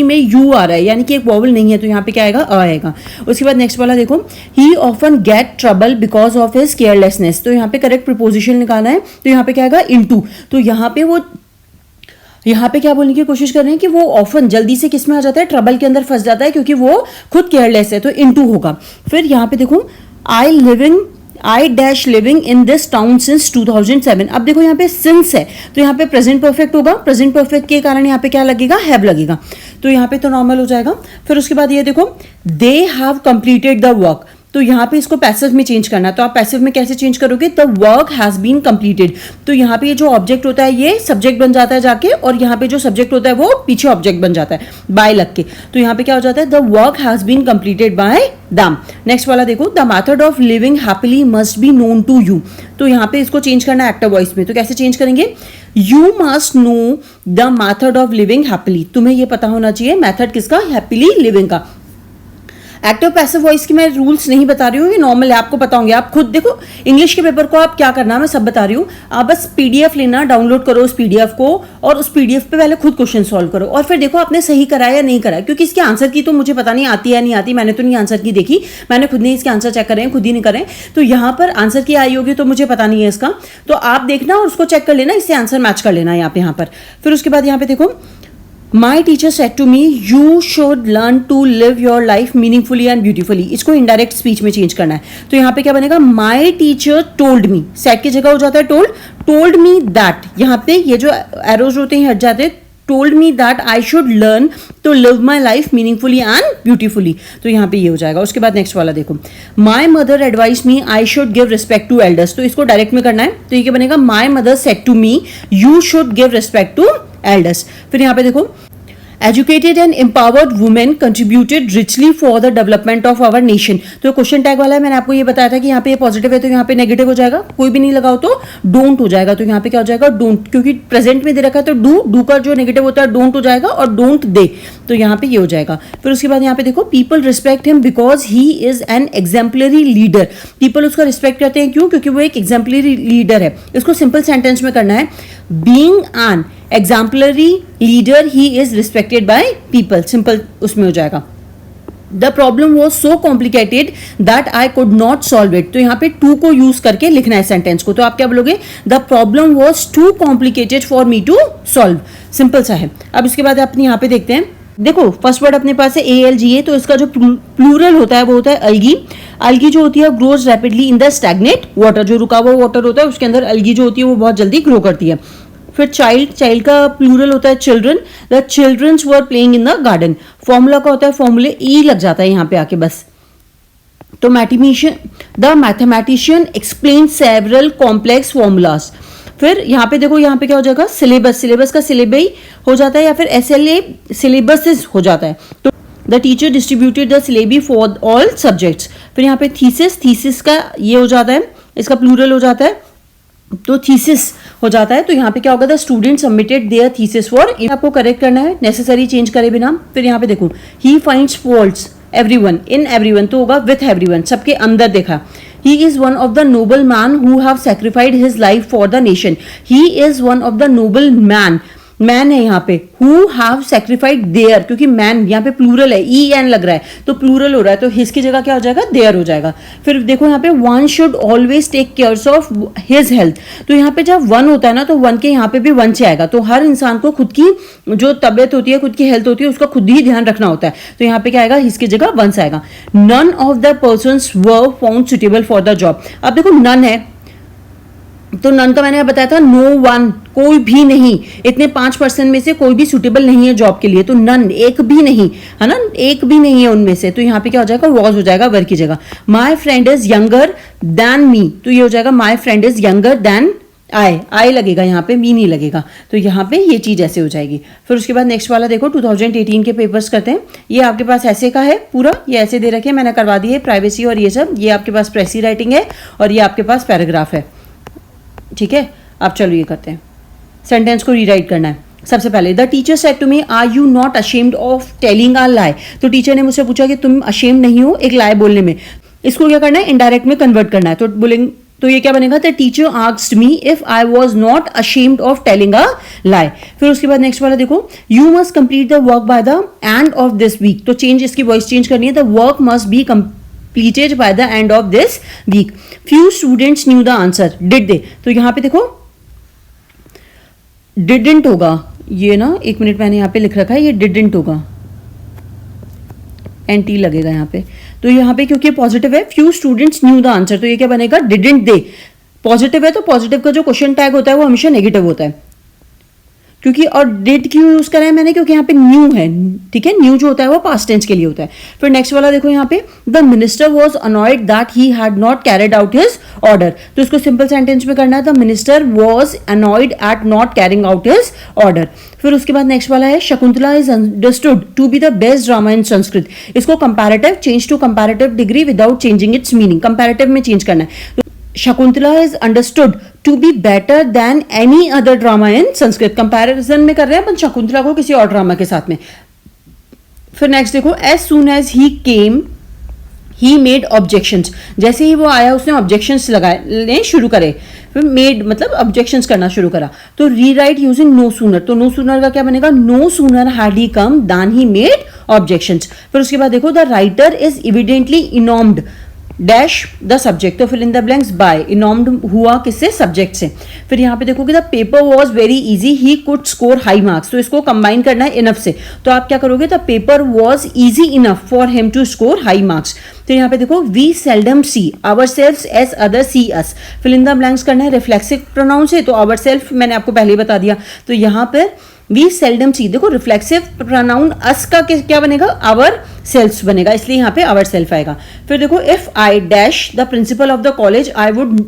में यू आ रहा है, यानी कि एक वॉवल नहीं है, तो यहाँ पे क्या आएगा, अ आएगा. उसके बाद नेक्स्ट वाला देखो, ही often get trouble because of his carelessness. तो यहाँ पे करेक्ट प्रीपोजिशन निकालना है, तो यहाँ पे क्या आएगा, इनटू. तो यहाँ पे क्या बोलने की कोशिश कर रहे हैं कि वो ऑफन जल्दी से किस में आ जाता है, ट्रबल के अंदर फंस जाता है, क्योंकि वो खुद केयरलेस है, तो इनटू होगा. फिर यहाँ पे देखो, I dash living in this town since 2007. अब देखो यहाँ पे सिंस है, तो यहाँ पे प्रेजेंट परफेक्ट होगा. प्रेजेंट परफेक्ट के कारण यहाँ पे क्या लगेगा, हैव लगेगा, तो यहाँ पे तो नॉर्मल हो जाएगा. फिर उसके बाद ये देखो, they have completed the work. तो यहाँ पे इसको पैसिव में चेंज करना है, तो आप पैसिव में कैसे चेंज करोगे, the work has been completed. तो यहाँ पे ये जो ऑब्जेक्ट होता है ये सब्जेक्ट बन जाता है जाके, और यहाँ पे जो सब्जेक्ट होता है वो पीछे ऑब्जेक्ट बन जाता है बाय लग के. तो यहाँ पे क्या हो जाता है, the work has been completed by them. Next वाला देखो, the method of living happily must be known to you. तो यहाँ पे इसको चेंज करना है एक्टिव वॉइस में, तो कैसे चेंज करेंगे, you must know the method of living happily. तुम्हें ये पता होना चाहिए मेथड किसका, हैप्पीली लिविंग का. एक्टिव पैसिव वॉइस की मैं रूल्स नहीं बता रही हूँ, ये नॉर्मल है, आपको पता होंगे. आप खुद देखो इंग्लिश के पेपर को आप क्या करना मैं सब बता रही हूँ. आप बस पीडीएफ लेना, डाउनलोड करो उस पीडीएफ को, और उस पीडीएफ पे पहले खुद क्वेश्चन सॉल्व करो, और फिर देखो आपने सही कराया या नहीं कराया. क्योंकि इसके आंसर की तो मुझे पता नहीं आती है नहीं आती, मैंने तो नहीं आंसर की देखी, मैंने खुद नहीं इसके आंसर चेक करे हैं, खुद ही नहीं करें. तो यहाँ पर आंसर की आई होगी तो मुझे पता नहीं है इसका, तो आप देखना और उसको चेक कर लेना, इससे आंसर मैच कर लेना यहाँ पर. फिर उसके बाद यहाँ पे देखो, My teacher said to me, you should learn to live your life meaningfully and beautifully. इसको indirect speech में change करना है. तो यहाँ पे क्या बनेगा, My teacher told me. Said की जगह हो जाता है told me that. यहाँ पे ये जो arrows होते हैं हट जाते हैं. Told me that I should learn to live my life meaningfully and beautifully. तो यहाँ पे ये हो जाएगा. उसके बाद नेक्स्ट वाला देखो, My mother advised me I should give respect to elders. तो इसको डायरेक्ट में करना है, तो ये क्या बनेगा, My mother said to me you should give respect to elders. फिर यहाँ पे देखो, educated and empowered women contributed richly for the development of our nation. तो क्वेश्चन टैग वाला है, मैंने आपको ये बताया था कि यहाँ पे पॉजिटिव है तो यहाँ पे नेगेटिव हो जाएगा, कोई भी नहीं लगाओ तो डोंट हो जाएगा. तो यहाँ पे क्या हो जाएगा, डोंट, क्योंकि प्रेजेंट में दे रखा है तो डू का जो नेगेटिव होता है डोंट हो जाएगा, और डोंट दे, तो यहाँ पे ये हो जाएगा. फिर उसके बाद यहाँ पे देखो, people respect him because he is an exemplary leader. People उसका रिस्पेक्ट करते हैं क्यों, क्योंकि वो एक एग्जाम्पलरी लीडर है. इसको सिंपल सेंटेंस में करना है, being an exemplary leader he is respected by people. Simple उसमें हो जाएगा. The problem was so complicated that I could not solve it. तो यहाँ पे टू को यूज करके लिखना है सेंटेंस को। तो आप क्या बोलोगे, the problem was too complicated for me to solve. Simple सा है। अब इसके बाद अपने यहाँ पे देखते हैं, देखो फर्स्ट वर्ड अपने पास है ALGA, तो इसका जो प्लूरल होता है वो होता है अल्गी। अल्गी जो होती है grows rapidly in the stagnate water, जो रुका हुआ वाटर होता है उसके अंदर अल्गी जो होती है वो बहुत जल्दी ग्रो करती है। फिर चाइल्ड, चाइल्ड का प्लूरल होता है children, the childrens were playing in the garden. Formula का होता है, फॉर्मूले ई लग जाता है यहाँ पे आके बस। तो the mathematician explain several complex formulas. फिर यहाँ पे देखो, यहाँ पे क्या हो जाएगा, सिलेबस, सिलेबस का सिलेबई हो जाता है या फिर SLA सिलेबसेस हो जाता है। तो the teacher distributed the syllable for all subjects. फिर यहाँ पे थीसिस, थीसिस का ये हो जाता है, इसका प्लूरल हो जाता है तो थीसिस हो जाता है। तो यहाँ पे क्या होगा, the student submitted there thesis for, आपको करेक्ट करना है नेसेसरी चेंज करे बिना। फिर यहाँ पे देखो, he finds faults everyone in everyone, तो होगा विथ एवरीवन, सबके अंदर देखा। He is one of the noble man who have sacrificed his life for the nation. He is one of the noble man, man है यहाँ पे, who have sacrificed their, क्योंकि man यहाँ पे प्लूरल है, EN लग रहा है तो प्लूरल हो रहा है, तो हिज की जगह क्या हो जाएगा, देयर हो जाएगा। फिर देखो यहाँ पे one should always take care of his health, तो यहाँ पे जब वन होता है ना तो वन के यहाँ पे भी वन से आएगा। तो हर इंसान को खुद की जो तबियत होती है, खुद की हेल्थ होती है, उसका खुद ही ध्यान रखना होता है। तो यहाँ पे क्या आएगा, हिज की जगह वन से आएगा। None of the persons were found suitable for the job. अब देखो नन है तो नन का मैंने बताया था, नो वन, कोई भी नहीं, इतने 5% में से कोई भी सुटेबल नहीं है जॉब के लिए, तो नन, एक भी नहीं है ना, एक भी नहीं है उनमें से। तो यहाँ पे क्या हो जाएगा, वॉज हो जाएगा वर की जगह। My friend is younger than me, तो ये हो जाएगा my friend is younger than I लगेगा यहाँ पे, मी नहीं लगेगा, तो यहाँ पे ये चीज ऐसे हो जाएगी। फिर उसके बाद नेक्स्ट वाला देखो, 2018 के पेपर्स करते हैं। ये आपके पास ऐसे का है पूरा, ये ऐसे दे रखे, मैंने करवा दी है प्राइवेसी और ये सब। ये आपके पास प्रेसी राइटिंग है और ये आपके पास पैराग्राफ है, ठीक है। अब चलो ये करते हैं, सेंटेंस को रीराइट करना है। सबसे पहले, the teacher said to me, are you not ashamed of telling a lie. तो टीचर ने मुझसे पूछा कि तुम अशेम्ड नहीं हो एक लाई बोलने में। इसको क्या करना है, इनडायरेक्ट में कन्वर्ट करना है। तो बोलेंगे, तो ये क्या बनेगा, the teacher asked me if I was not ashamed of telling a lie. फिर उसके बाद नेक्स्ट वाला देखो, you must complete the work by the end of this week. तो चेंज, इसकी वॉइस चेंज करनी है, the work must be completed by the end of this week. Few students knew the answer. Did they? तो यहाँ पे देखो didn't होगा, ये ना एक मिनट मैंने यहाँ पे लिख रखा है, ये didn't होगा, NT लगेगा यहाँ पे। तो यहाँ पे क्योंकि पॉजिटिव है, few students knew the answer, तो ये क्या बनेगा, didn't they। पॉजिटिव है तो पॉजिटिव का जो क्वेश्चन टैग होता है वो हमेशा नेगेटिव होता है, क्योंकि, और डिड क्यों यूज करा है मैंने, क्योंकि यहाँ पे न्यू है, ठीक है। न्यू जो होता है वो पास्ट टेंस के लिए होता है। फिर नेक्स्ट वाला देखो यहाँ पे, the minister was annoyed that he had not carried out his order. तो इसको सिंपल सेंटेंस में करना है, the minister was annoyed at not carrying out his order. फिर उसके बाद नेक्स्ट वाला है, Shakuntala is understood to be the best drama in Sanskrit. इसको comparative, change to comparative degree without changing its meaning, comparative में चेंज करना है। Shakuntala is understood to be better than any other drama in Sanskrit, comparison में कर रहे हैं अपन शकुंतला को किसी और ड्रामा के साथ में। फिर नेक्स्ट देखो, as soon as he came he made objections. जैसे ही वो आया उसने ऑब्जेक्शंस लगाने शुरू करे। फिर मेड मतलब ऑब्जेक्शंस करना शुरू करा। तो रीराइट यूजिंग नो सूनर, तो नो सूनर का क्या बनेगा, no sooner had he come then he made objections. फिर उसके बाद देखो, the writer is evidently enamoured dash the subject, तो fill in the blanks by, enamoured हुआ किससे, सब्जेक्ट से। फिर यहाँ पे देखो कि the paper was very easy he could score high marks, तो इसको कंबाइन करना है इनफ से। तो आप क्या करोगे, the paper was easy enough for him to score high marks. तो यहाँ पे देखो, we seldom see our self as other see us, fill in the blanks करना है रिफ्लेक्सिव प्रोनाउन से, तो आवर सेल्फ मैंने आपको पहले ही बता दिया। तो यहाँ पर वी सेल्डम सी, देखो रिफ्लेक्सिव प्रोनाउन अस का क्या बनेगा, आवर सेल्फ बनेगा, इसलिए यहाँ पे आवर सेल्फ आएगा। फिर देखो, if I dash the principal of the college I would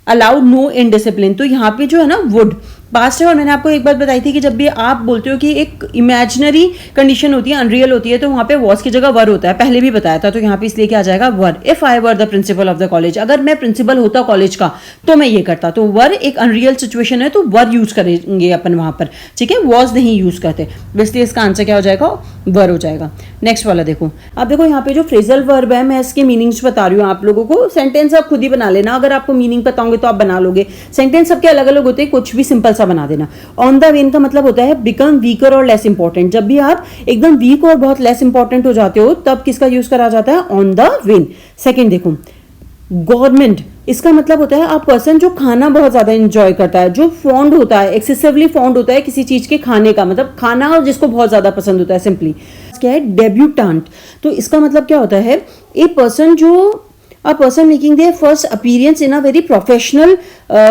allow no indiscipline, तो यहाँ पे जो है ना वुड पास्ट है। और मैंने आपको एक बात बताई थी कि जब भी आप बोलते हो कि एक इमेजिनरी कंडीशन होती है, अनरियल होती है, तो वहां पे वॉज की जगह वर होता है, पहले भी बताया था। तो यहाँ पे इसलिए क्या आ जाएगा, were. If I were the principal of the college, अगर मैं प्रिंसिपल होता कॉलेज का तो मैं ये करता। तो वर एक अनरियल सिचुएशन है तो वर यूज करेंगे अपन वहां पर, ठीक है, वॉज नहीं यूज करते, इसलिए इसका आंसर क्या हो जाएगा, वर हो जाएगा। नेक्स्ट वाला देखो, अब देखो यहाँ पे जो फ्रेजल वर्ब है, मैं इसके मीनिंग्स बता रही हूँ आप लोगों को, सेंटेंस आप खुद ही बना लेना, अगर आपको मीनिंग पता होंगे तो आप बना लोगे। सेंटेंस सबके अलग अलग होते हैं, कुछ भी सिंपल सा ऐसा बना देना। ऑन द वेन का मतलब होता है बिकम वीकर और लेस इंपॉर्टेंट। जब भी आप एकदम वीक और बहुत लेस इंपॉर्टेंट हो जाते हो तब किसका यूज करा जाता है, ऑन द वेन। सेकेंड देखो, गवर्नमेंट, इसका मतलब होता है आप पर्सन जो खाना बहुत ज्यादा एंजॉय करता है, जो फॉन्ड होता है, एक्सेसिवली फॉन्ड होता है किसी चीज के खाने का, मतलब खाना जिसको बहुत ज्यादा पसंद होता है। सिंपली क्या है, डेब्यूटांट। तो इसका मतलब क्या होता है, a person a person making their first appearance in a very professional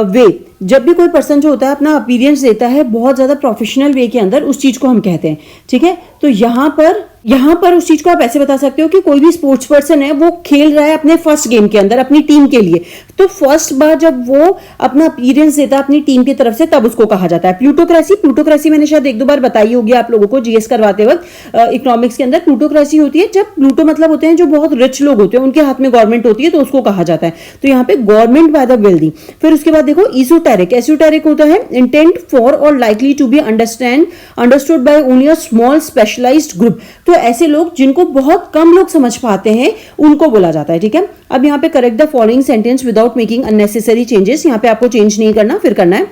way. जब भी कोई पर्सन जो होता है अपना अपीयरेंस देता है बहुत ज्यादा प्रोफेशनल वे के अंदर, उस चीज को हम कहते हैं। ठीक है, तो यहाँ पर उस चीज को आप ऐसे बता सकते हो कि कोई भी स्पोर्ट्स पर्सन है वो खेल रहा है अपने फर्स्ट गेम के अंदर अपनी टीम के लिए, तो फर्स्ट बार जब वो अपना अपीयरेंस देता है अपनी टीम की तरफ से तब उसको कहा जाता है प्लूटोक्रेसी। प्लूटोक्रेसी मैंने शायद एक दो बार बताई होगी आप लोगों को जीएस करवाते वक्त। इकोनॉमिक्स के अंदर प्लूटोक्रेसी होती है जब प्लूटो मतलब होते हैं जो बहुत रिच लोग होते हैं, उनके हाथ में गवर्नमेंट होती है, तो उसको कहा जाता है। तो यहाँ पे गवर्नमेंट बाय द वेल्दी। फिर उसके बाद देखो इजोटेरिक। एसोटेरिक होता है intent for or likely to be understood by only a small specialized group. तो ऐसे लोग जिनको बहुत कम लोग समझ पाते हैं उनको बोला जाता है। ठीक है, अब यहाँ पे correct the following sentence without making unnecessary changes. यहाँ पे आपको चेंज नहीं करना, फिर करना है।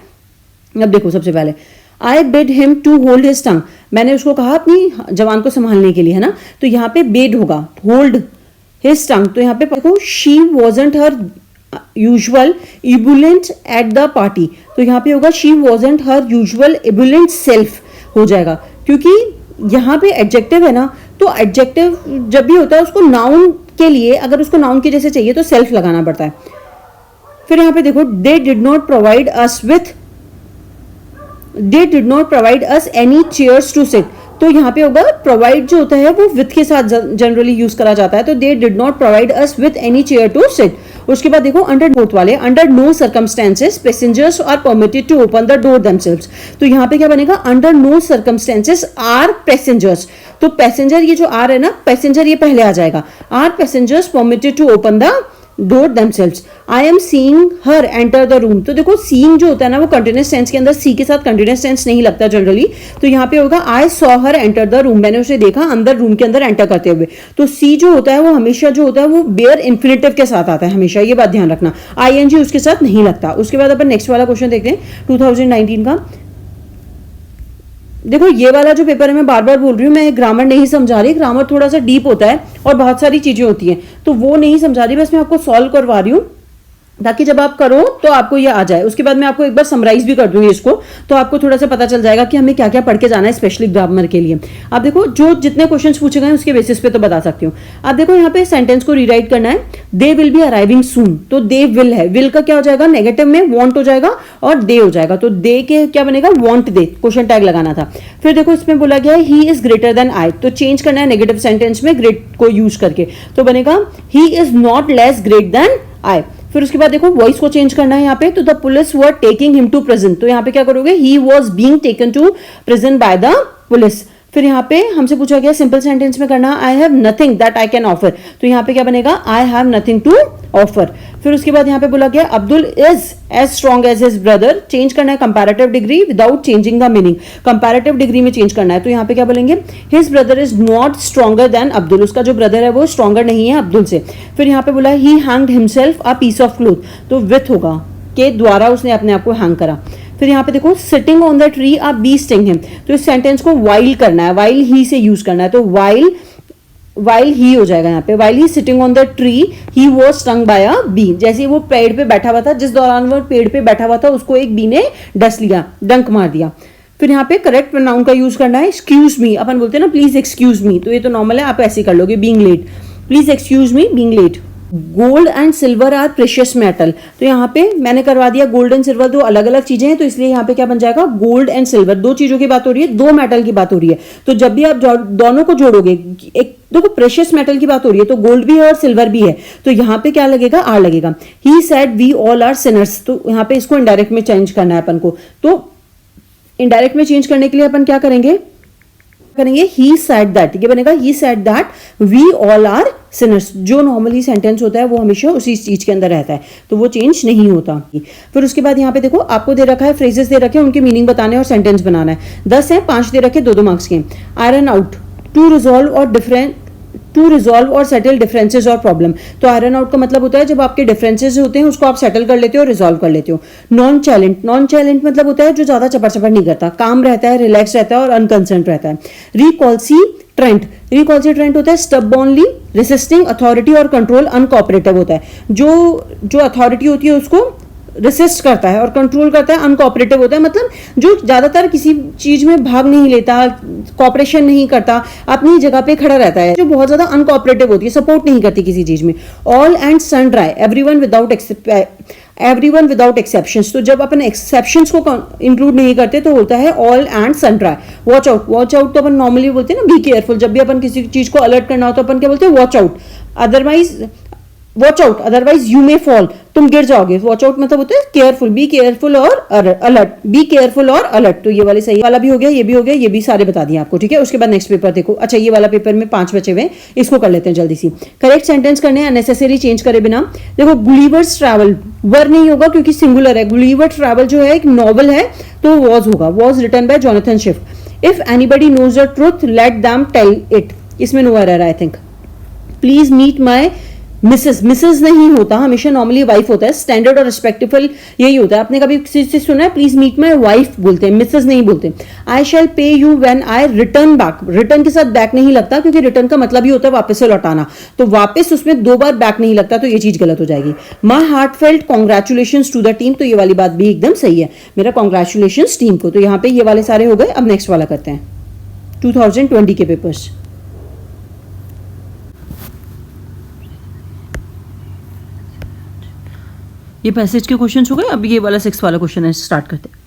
अब देखो सबसे पहले I bade him to hold his tongue. मैंने उसको कहा अपनी जवान को संभालने के लिए, है ना। तो यहाँ पे बेड होगा, होल्ड हिज टंग। तो यहाँ पे देखो she wasn't her usual ebullient at the party. तो यहाँ पे होगा she wasn't her usual ebullient self हो जाएगा, क्योंकि यहाँ पे एडजेक्टिव है ना, तो एडजेक्टिव जब भी होता है उसको नाउन के लिए, अगर उसको नाउन के जैसे चाहिए तो सेल्फ लगाना पड़ता है। फिर यहाँ पे देखो they did not provide us any chairs to sit. तो यहाँ पे होगा प्रोवाइड जो होता है वो विथ के साथ जनरली यूज करा जाता है, तो they did not provide us with any chair to sit. उसके बाद देखो अंडर बोथ वाले, under no circumstances passengers are permitted to open the door themselves. तो यहाँ पे क्या बनेगा, under no circumstances are passengers. तो पैसेंजर ये जो आर है ना, पैसेंजर ये पहले आ जाएगा, are passengers permitted to open the door themselves. I am seeing her enter the room. तो देखो सीइंग जो होता है ना वो कंटिन्यूअस टेंस के अंदर सी के साथ कंटिन्यूअस टेंस नहीं लगता जनरली, तो यहाँ पे होगा I saw her enter the room. मैंने उसे देखा अंदर रूम के अंदर एंटर करते हुए। तो सी जो होता है वो हमेशा जो होता है वो बेयर इंफिनिटिव के साथ आता है हमेशा, ये बात ध्यान रखना, आईएनजी उसके साथ नहीं लगता। उसके बाद अपन नेक्स्ट वाला क्वेश्चन देखते हैं 2019 का। देखो ये वाला जो पेपर है मैं बार बार बोल रही हूँ, मैं ग्रामर नहीं समझा रही, ग्रामर थोड़ा सा डीप होता है और बहुत सारी चीजें होती हैं, तो वो नहीं समझा रही, बस मैं आपको सॉल्व करवा रही हूँ ताकि जब आप करो तो आपको ये आ जाए। उसके बाद मैं आपको एक बार समराइज भी कर दूंगी इसको, तो आपको थोड़ा सा पता चल जाएगा कि हमें क्या क्या पढ़ के जाना है स्पेशली ग्रामर के लिए। आप देखो जो जितने क्वेश्चंस पूछे गए उसके बेसिस पे तो बता सकती हूँ। आप देखो यहाँ पे सेंटेंस को रीराइट करना है, दे विल बी अराइविंग सून। तो दे विल है, विल का क्या हो जाएगा, नेगेटिव में वॉन्ट हो जाएगा और दे हो जाएगा, तो दे के क्या बनेगा, वॉन्ट दे, क्वेश्चन टैग लगाना था। फिर देखो इसमें बोला गया है he is greater than I, तो चेंज करना है नेगेटिव सेंटेंस में ग्रेट को यूज करके, तो बनेगा he is not less great than I. फिर उसके बाद देखो वॉइस को चेंज करना है यहाँ पे, तो the police were taking him to prison. तो यहाँ पे क्या करोगे, he was being taken to prison by the police. फिर यहाँ पे हमसे पूछा गया सिंपल सेंटेंस में करना, I have nothing that I can offer. तो यहाँ पे क्या बनेगा, I have nothing to offer. फिर उसके बाद यहाँ पे बोला गया Abdul is as strong as his brother. Change करना है comparative degree without changing the meaning, comparative degree में चेंज करना है। तो यहाँ पे क्या बोलेंगे, his brother is not stronger than Abdul. उसका जो ब्रदर है वो स्ट्रॉन्गर नहीं है अब्दुल से। फिर यहाँ पे बोला he hanged himself a piece of cloth. तो विथ होगा, के द्वारा उसने अपने आप को हैंग करा। फिर यहाँ पे देखो sitting on the tree a bee stung him. तो इस सेंटेंस को वाइल करना है, वाइल ही से यूज करना है, तो वाइल ही हो जाएगा यहाँ पे, while he sitting on the tree he was stung by a bee. जैसे वो पेड़ पे बैठा हुआ था, जिस दौरान वो पेड़ पे बैठा हुआ था उसको एक बी ने डस लिया, डंक मार दिया। फिर यहाँ पे करेक्ट प्रोनाउन का यूज करना है, एक्सक्यूज मी। अपन बोलते हैं ना प्लीज एक्सक्यूज मी, तो ये तो नॉर्मल है, आप ऐसे कर लोगे, being late, please excuse me being late. Gold and silver are precious metal. तो यहाँ पे मैंने करवा दिया गोल्ड एंड सिल्वर दो अलग अलग चीजें हैं, तो इसलिए यहाँ पे क्या बन जाएगा, गोल्ड एंड सिल्वर, दो चीजों की बात हो रही है, दो मेटल की बात हो रही है। तो जब भी आप दोनों को जोड़ोगे, एक देखो प्रेशियस मेटल की बात हो रही है तो गोल्ड भी है और सिल्वर भी है, तो यहाँ पे क्या लगेगा, आर लगेगा। He said we all are sinners. तो यहाँ पे इसको इनडायरेक्ट में चेंज करना है अपन को, तो इनडायरेक्ट में चेंज करने के लिए अपन क्या करेंगे, ही सेड दैट, ये बनेगा he said that we all are sinners. जो नॉर्मली सेंटेंस होता है वो हमेशा उसी चीज के अंदर रहता है, तो वो चेंज नहीं होता। फिर उसके बाद यहाँ पे देखो आपको दे रखा है, फ्रेजेस दे रखे हैं, उनके मीनिंग बताने और सेंटेंस बनाना है। 10 है, 5 दे रखे, 2 मार्क्स के। आयरन आउट, टू रिजॉल्व और टू रिजॉल्व और सेटल डिफरेंसेज और प्रॉब्लम। तो आयरन आउट का मतलब होता है जब आपके डिफरेंसेज होते हैं उसको आप सेटल कर लेते हो, रिजॉल्व कर लेते हो। नॉन चैलेंट, नॉन चैलेंट मतलब होता है जो ज्यादा चपर चपर नहीं करता, काम रहता है, रिलैक्स रहता है और अनकंसर्न रहता है। रिकॉल्सिट्रेंट, रिकॉल्सिट्रेंट होता है स्टबॉर्नली रेसिस्टिंग अथॉरिटी और कंट्रोल, अनकोऑपरेटिव होता है। जो अथॉरिटी होती है उसको रेसिस्ट करता है और कंट्रोल करता है, अनकोऑपरेटिव होता है मतलब जो ज्यादातर किसी चीज में भाग नहीं लेता, कॉपरेशन नहीं करता, अपनी जगह पे खड़ा रहता है, जो बहुत ज्यादा अनकोऑपरेटिव होती है, सपोर्ट नहीं करती किसी चीज में। All and sundry, everyone without exceptions. तो जब अपन एक्सेप्शंस को इंक्लूड नहीं करते तो होता है all and sundry. Watch out, watch out तो अपन नॉर्मली बोलते हैं ना, बी केयरफुल। जब भी अपन किसी चीज को अलर्ट करना हो तो अपन क्या बोलते हैं, watch out, otherwise watch out otherwise you may fall, तुम गिर जाओगे। वॉच आउट मतलब होता है केयरफुल, बी केयरफुल और अलर्ट, बी केयरफुल और अलर्ट। तो ये वाले सही वाला भी हो गया, ये भी हो गया, ये भी सारे बता दिए आपको, ठीक है। उसके बाद नेक्स्ट पेपर देखो। अच्छा, ये वाला पेपर में 5 बचे हुए, इसको कर लेते हैं जल्दी सी। करेक्ट सेंटेंस करने, अननेसेसरी चेंज करे बिना। देखो, गुलिवर्स ट्रैवल, वर नहीं होगा क्योंकि सिंगुलर है। गुलिवर ट्रैवल जो है एक नॉवल है तो वॉज होगा, was written by Jonathan Swift. If anybody knows the truth let them tell it, इसमें no error I think. Please meet my missus, missus नहीं होता, हमेशा नॉर्मली वाइफ होता है। स्टैंडर्ड और रिस्पेक्टफुल यही होता है। आपने कभी किसी से सुना है प्लीज मीट माय वाइफ बोलते हैं, मिसेस नहीं बोलते। आई शैल पे you when I return back, return के साथ बैक नहीं लगता क्योंकि रिटर्न का मतलब ही होता है वापस से लौटाना, तो वापस उसमें 2 बार बैक नहीं लगता, तो ये चीज गलत हो जाएगी। My heartfelt congratulations to the team, तो ये वाली बात भी एकदम सही है, मेरा कॉन्ग्रेचुलेशंस टीम को। तो यहाँ पे ये वाले सारे हो गए। अब नेक्स्ट वाला करते हैं 2020 के पेपर्स। ये पैसेज के क्वेश्चंस हो गए। अब ये वाला 6 वाला क्वेश्चन है, स्टार्ट करते हैं।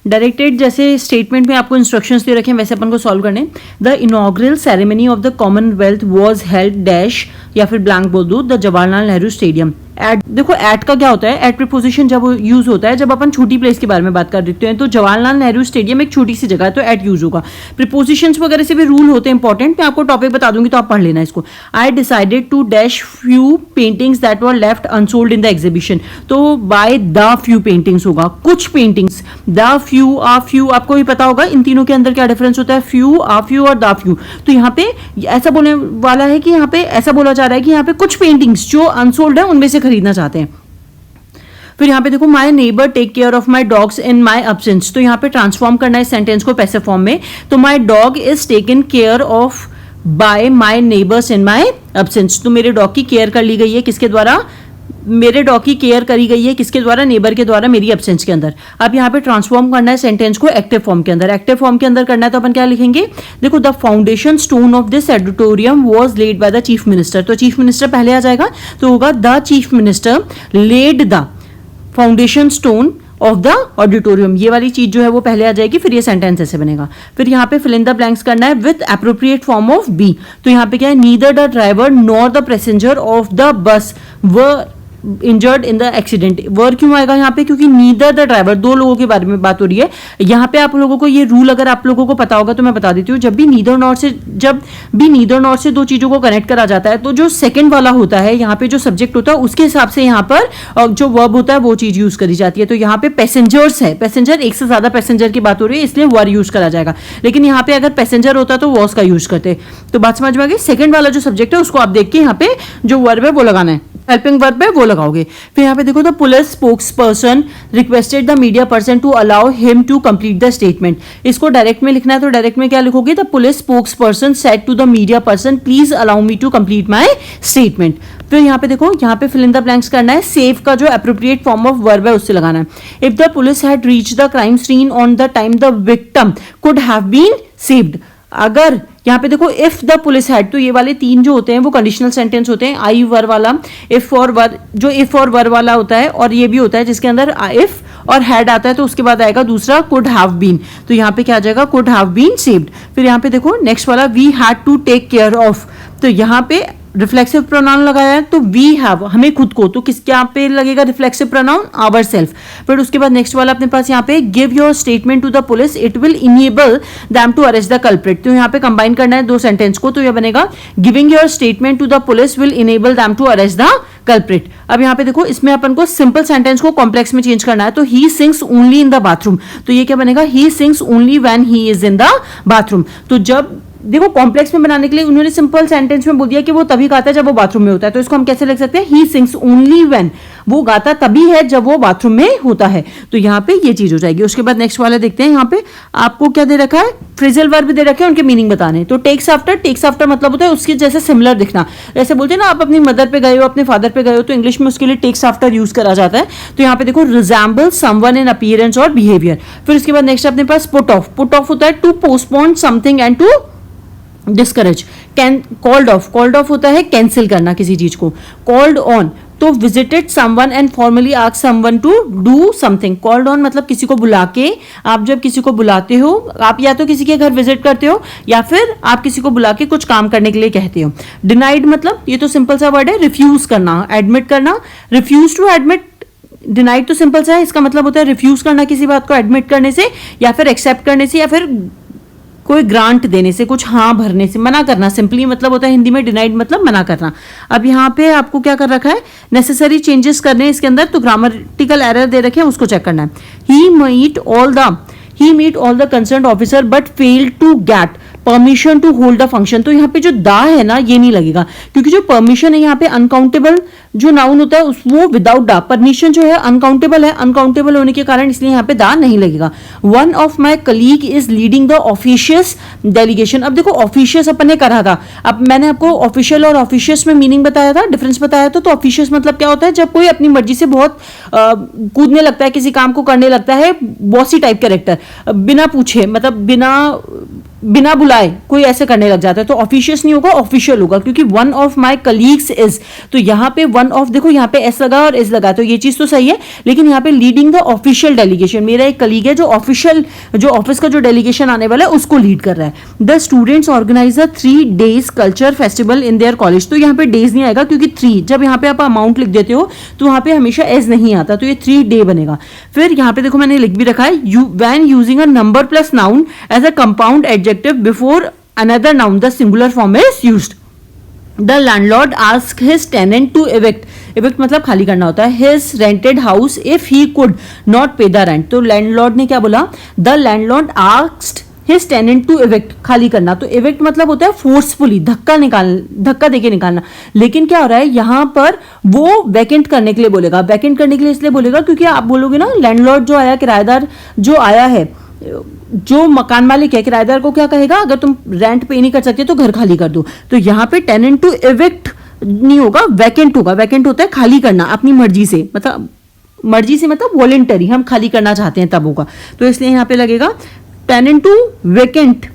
डायरेक्टेड, जैसे स्टेटमेंट में आपको इंस्ट्रक्शंस दे रखे हैं वैसे अपन को सॉल्व करने। The inaugural ceremony of the Commonwealth was held dash, या फिर ब्लैंक बोल दो, the Jawaharlal Nehru stadium. At, देखो एट का क्या होता है, एट प्रीपोजिशन जब यूज होता है जब अपन छोटी प्लेस के बारे में बात कर देते हैं, तो जवाहरलाल नेहरू स्टेडियम एक छोटी सी जगह है तो एट यूज होगा। प्रीपोजिशंस वगैरह से भी रूल होते हैं इंपॉर्टेंट, मैं आपको टॉपिक बता दूंगी तो आप पढ़ लेना इसको। I decided to dash few paintings that were left unsold in the exhibition, तो बाय द फ्यू पेंटिंग्स होगा, कुछ paintings. The few, a few, आपको भी पता होगा इन तीनों के अंदर क्या डिफरेंस होता है, फ्यू, आ फ्यू और द फ्यू। तो यहाँ पे ऐसा बोलने वाला है कि यहाँ पे ऐसा बोला जा रहा है कि यहाँ पे कुछ पेंटिंग्स जो अनसोल्ड है उनमें से खरीदना चाहते हैं। फिर यहाँ पे देखो, my neighbour take care of my dogs in my absence, तो यहाँ पे ट्रांसफॉर्म करना है इस सेंटेंस को पैसिव फॉर्म में। तो my dog is taken care of bye my neighbours in my absence, तो मेरे डॉग की केयर कर ली गई है किसके द्वारा, मेरे डॉग की केयर करी गई है किसके द्वारा, नेबर के द्वारा, मेरी एब्सेंस के अंदर। अब यहाँ पे ट्रांसफॉर्म करना है सेंटेंस को एक्टिव फॉर्म के अंदर। एक्टिव फॉर्म के अंदर करना है तो अपन क्या लिखेंगे, देखो, the foundation stone of this auditorium was laid by the chief minister, तो चीफ मिनिस्टर पहले आ जाएगा तो होगा the chief minister laid the foundation stone of the auditorium, ये वाली चीज जो है वो पहले आ जाएगी, फिर ये सेंटेंस ऐसे बनेगा। फिर यहाँ पे फिल इन द ब्लैंक्स करना है with appropriate form of be, तो यहाँ पे क्या है, neither the driver nor the passenger of the bus were injured in the accident. Were क्यों आएगा यहाँ पे, क्योंकि नीदर द ड्राइवर, 2 लोगों के बारे में बात हो रही है यहाँ पे। आप लोगों को ये रूल अगर आप लोगों को पता होगा तो मैं बता देती हूँ, जब भी नीदर नॉर से 2 चीजों को कनेक्ट करा जाता है तो जो सेकंड वाला होता है यहाँ पे, जो सब्जेक्ट होता है उसके हिसाब से यहाँ पर जो वर्ब होता है वो चीज यूज करी जाती है। तो यहाँ पे पैसेंजर्स है, पैसेंजर, एक से ज्यादा पैसेंजर की बात हो रही है इसलिए वर यूज करा जाएगा, लेकिन यहाँ पे अगर पैसेंजर होता तो वॉस का यूज करते। तो बात समझ में आ गई। सेकंड वाला जो सब्जेक्ट है उसको आप देख के यहाँ पे जो वर्ब है वो लगाना है, हेल्पिंग वर्ब है वो लगाओगे। फिर यहाँ पे देखो, the police spokes person requested the media person to allow him to complete the statement. इसको डायरेक्ट में लिखना है तो डायरेक्ट में क्या लिखोगे, the police spokes person said to the media person please allow me to complete my statement. फिर यहाँ पे देखो, यहाँ पे फिल इन द ब्लैंक्स करना है, सेव का जो एप्रोप्रिएट फॉर्म ऑफ वर्ब है उससे लगाना है। If the police had reach the crime scene on the time the victim could have been saved. अगर यहाँ पे देखो, इफ द पुलिस हैड, तो ये वाले 3 जो होते हैं वो कंडीशनल सेंटेंस होते हैं। आई वर वाला, इफ और वर, जो इफ और वर वाला होता है, और ये भी होता है जिसके अंदर इफ और हैड आता है तो उसके बाद आएगा दूसरा कुड हैव बीन, तो यहाँ पे क्या आ जाएगा, कुड हैव बीन सेव्ड। फिर यहाँ पे देखो नेक्स्ट वाला, we had to take care of, तो यहाँ पे रिफ्लेक्सिव प्रोनाउन लगाया है तो वी हैव, हमें खुद को, तो किस क्या पे लगेगा रिफ्लेक्सिव प्रोनाउन, आवर सेल्फ। फिर उसके बाद नेक्स्ट वाला अपने पास यहाँ पे, give your statement to the police it will enable them to arrest the culprit, तो यहाँ पे कंबाइन करना है 2 सेंटेंस को, तो यह बनेगा giving your statement to the police will enable them to arrest the culprit. अब यहाँ पे देखो, इसमें अपन को सिंपल सेंटेंस को कॉम्प्लेक्स में चेंज करना है, तो he sings only in the bathroom, तो ये क्या बनेगा, he sings only when he is in the bathroom. तो जब देखो कॉम्प्लेक्स में बनाने के लिए उन्होंने सिंपल सेंटेंस में बोल दिया कि वो तभी गाता है जब वो बाथरूम में होता है, तो इसको हम कैसे लिख सकते हैं, ही सिंग्स ओनली व्हेन, वो गाता तभी है जब वो बाथरूम में होता है। तो यहाँ पे ये चीज हो जाएगी। उसके बाद नेक्स्ट वाला देखते हैं, यहाँ पे आपको क्या दे रखा है, फ्रेजल वर्ब दे रखे हैं, उनके मीनिंग बताने। तो टेक्स आफ्टर मतलब होता है उसके जैसे सिमिलर दिखना। जैसे बोलते हैं ना, आप अपनी मदर पे गए हो, अपने फादर पे गए हो, तो इंग्लिश में उसके लिए टेक्स आफ्टर यूज करा जाता है। तो यहाँ पे देखो रिजेंबल समवन इन अपीयरेंस और बिहेवियर। फिर उसके बाद नेक्स्ट अपने पास पुट ऑफ होता है to postpone something and to discourage. Called off होता है कैंसिल करना किसी चीज को। कॉल्ड ऑन तो visited someone and formally asked someone to do something. Called on मतलब किसी को बुला के, आप जब किसी को बुलाते हो, आप या तो किसी के घर विजिट करते हो या फिर आप किसी को बुला के कुछ काम करने के लिए कहते हो। डिनाइड मतलब ये तो सिंपल सा वर्ड है, रिफ्यूज करना, एडमिट करना। रिफ्यूज टू एडमिट, डिनाइड तो सिंपल सा है, इसका मतलब होता है रिफ्यूज करना किसी बात को एडमिट करने से, या फिर एक्सेप्ट करने से, या फिर कोई ग्रांट देने से, कुछ हाँ भरने से, मना करना। सिंपली मतलब होता है हिंदी में डिनाइड मतलब मना करना। अब यहाँ पे आपको क्या कर रखा है, नेसेसरी चेंजेस करने हैं इसके अंदर, तो ग्रामेटिकल एरर दे रखे हैं, उसको चेक करना है। He met all the concern officer but fail to get permission to hold the function. तो यहाँ पे जो दा है ना, ये नहीं लगेगा, क्योंकि जो परमिशन है यहाँ पे अनकाउंटेबल जो नाउन होता है वो विदाउट दा। परमिशन जो है अनकाउंटेबल है, अनकाउंटेबल होने के कारण इसलिए यहाँ पे दा नहीं लगेगा। One of my colleague is leading the officious delegation. अब देखो ऑफिशियस अपन ने करा था, अब मैंने आपको ऑफिशियल और ऑफिशियस में मीनिंग बताया था, डिफरेंस बताया था। तो ऑफिशियस मतलब क्या होता है, जब कोई अपनी मर्जी से बहुत कूदने लगता है, किसी काम को करने लगता है, बॉसी टाइप कैरेक्टर, बिना पूछे मतलब बिना बुलाए कोई ऐसे करने लग जाता है, तो ऑफिशियस नहीं होगा, ऑफिशियल होगा। क्योंकि one of my colleagues is, तो यहाँ पे वन ऑफ, देखो यहाँ पे एस लगा और इज लगा, तो ये चीज तो सही है, लेकिन यहाँ पे लीडिंग द ऑफिशियल डेलीगेशन, मेरा एक कलीग है जो ऑफिशियल, जो ऑफिस का जो डेलीगेशन आने वाला है उसको लीड कर रहा है। The students organize a 3 days culture festival in their college. तो यहाँ पे डेज नहीं आएगा, क्योंकि 3, जब यहाँ पे आप अमाउंट लिख देते हो तो वहां पे हमेशा एज नहीं आता, तो ये 3 day बनेगा। फिर यहाँ पे देखो मैंने लिख भी रखा है, when using a number plus noun as a compound adjective before another noun, the singular form is used. The landlord asked his tenant to evict. evict मतलब खाली करना होता है, his rented house if he could not pay the rent. तो landlord ने क्या बोला, the landlord asked his tenant to evict, खाली करना। तो evict मतलब होता है फोर्सफुली, धक्का देके निकालना। लेकिन क्या हो रहा है यहाँ पर, वो वैकेंट करने के लिए बोलेगा। वैकेंट करने के लिए इसलिए बोलेगा क्योंकि आप बोलोगे ना, लैंडलॉर्ड जो आया, किराएदार जो आया है, जो मकान मालिक है, किराएदार को क्या कहेगा, अगर तुम रेंट पे नहीं कर सकते तो घर खाली कर दो। तो यहाँ पे टेनेंट टू एविक्ट नहीं होगा, वैकेंट होगा। वैकेंट होता है खाली करना अपनी मर्जी से, मतलब वॉलेंटरी, हम खाली करना चाहते हैं तब होगा। तो इसलिए यहाँ पे लगेगा tenant to vacant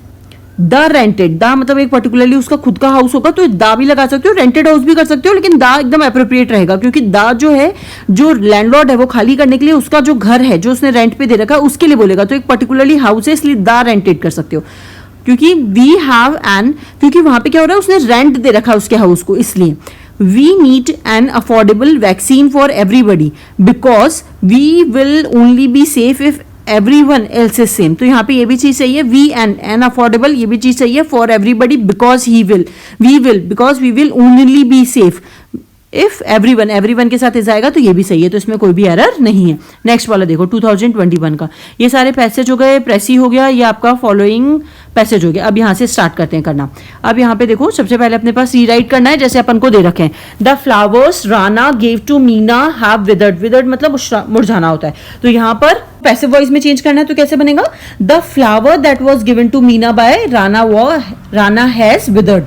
the rented. दा मतलब एक पर्टिकुलरली उसका खुद का हाउस होगा, तो दा भी लगा सकते हो, रेंटेड हाउस भी कर सकते हो, लेकिन दा एकदम एप्रोप्रिएट रहेगा, क्योंकि दा जो है, जो लैंडलॉर्ड है, वो खाली करने के लिए उसका जो घर है जो उसने रेंट पे दे रखा है उसके लिए बोलेगा। तो एक पर्टिकुलरली हाउस है, इसलिए दा रेंटेड कर सकते हो। क्योंकि क्योंकि वहां पे क्या हो रहा है, उसने रेंट दे रखा है उसके हाउस को, इसलिए we need an affordable vaccine for everybody because we will only be safe if everyone else is same। तो यहाँ पे ये भी चीज चाहिए, वी एन अफोर्डेबल, ये भी चीज चाहिए, for everybody because because we will only be safe if everyone के साथ जाएगा, तो ये भी सही है, तो इसमें कोई भी एरर नहीं है। नेक्स्ट वाला देखो 2021 का, ये सारे पैसेज हो गए, प्रेसी हो गया, ये आपका फॉलोइंग पैसेज हो गया। अब यहाँ से स्टार्ट करते हैं करना। अब यहाँ पे देखो सबसे पहले अपने पास रीराइट करना है, जैसे अपन को दे रखे हैं, the flowers Rana gave to Meena have withered. Withered मतलब मुरझाना होता है, तो यहाँ पर पैसिव वॉइस में चेंज करना है, तो कैसे बनेगा, the flower that was given to Meena by Rana has withered.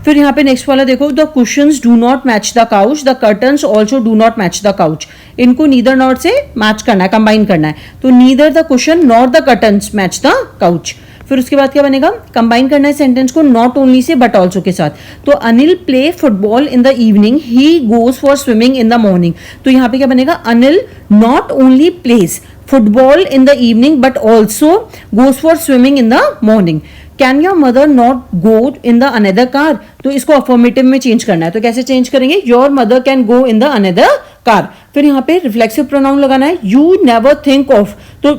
फिर यहाँ पे नेक्स्ट वाला देखो, the cushions do not match the couch, the curtains also do not match the couch. इनको नीदर नॉट से मैच करना है, कंबाइन करना है, तो neither the cushion nor the curtains match the couch. फिर उसके बाद क्या बनेगा, कंबाइन करना है सेंटेंस को not only say but also के साथ। तो Anil play football in the evening, he goes for swimming in the morning. तो यहाँ पे क्या बनेगा, Anil not only place football in the evening but also goes for swimming in the morning. Can your mother not go in the another car. तो इसको affirmative में change करना है, तो कैसे चेंज करेंगे, your mother can go in the another car. फिर यहाँ पे रिफ्लेक्सिव प्रोनाउन लगाना है, यू नेवर थिंक ऑफ। तो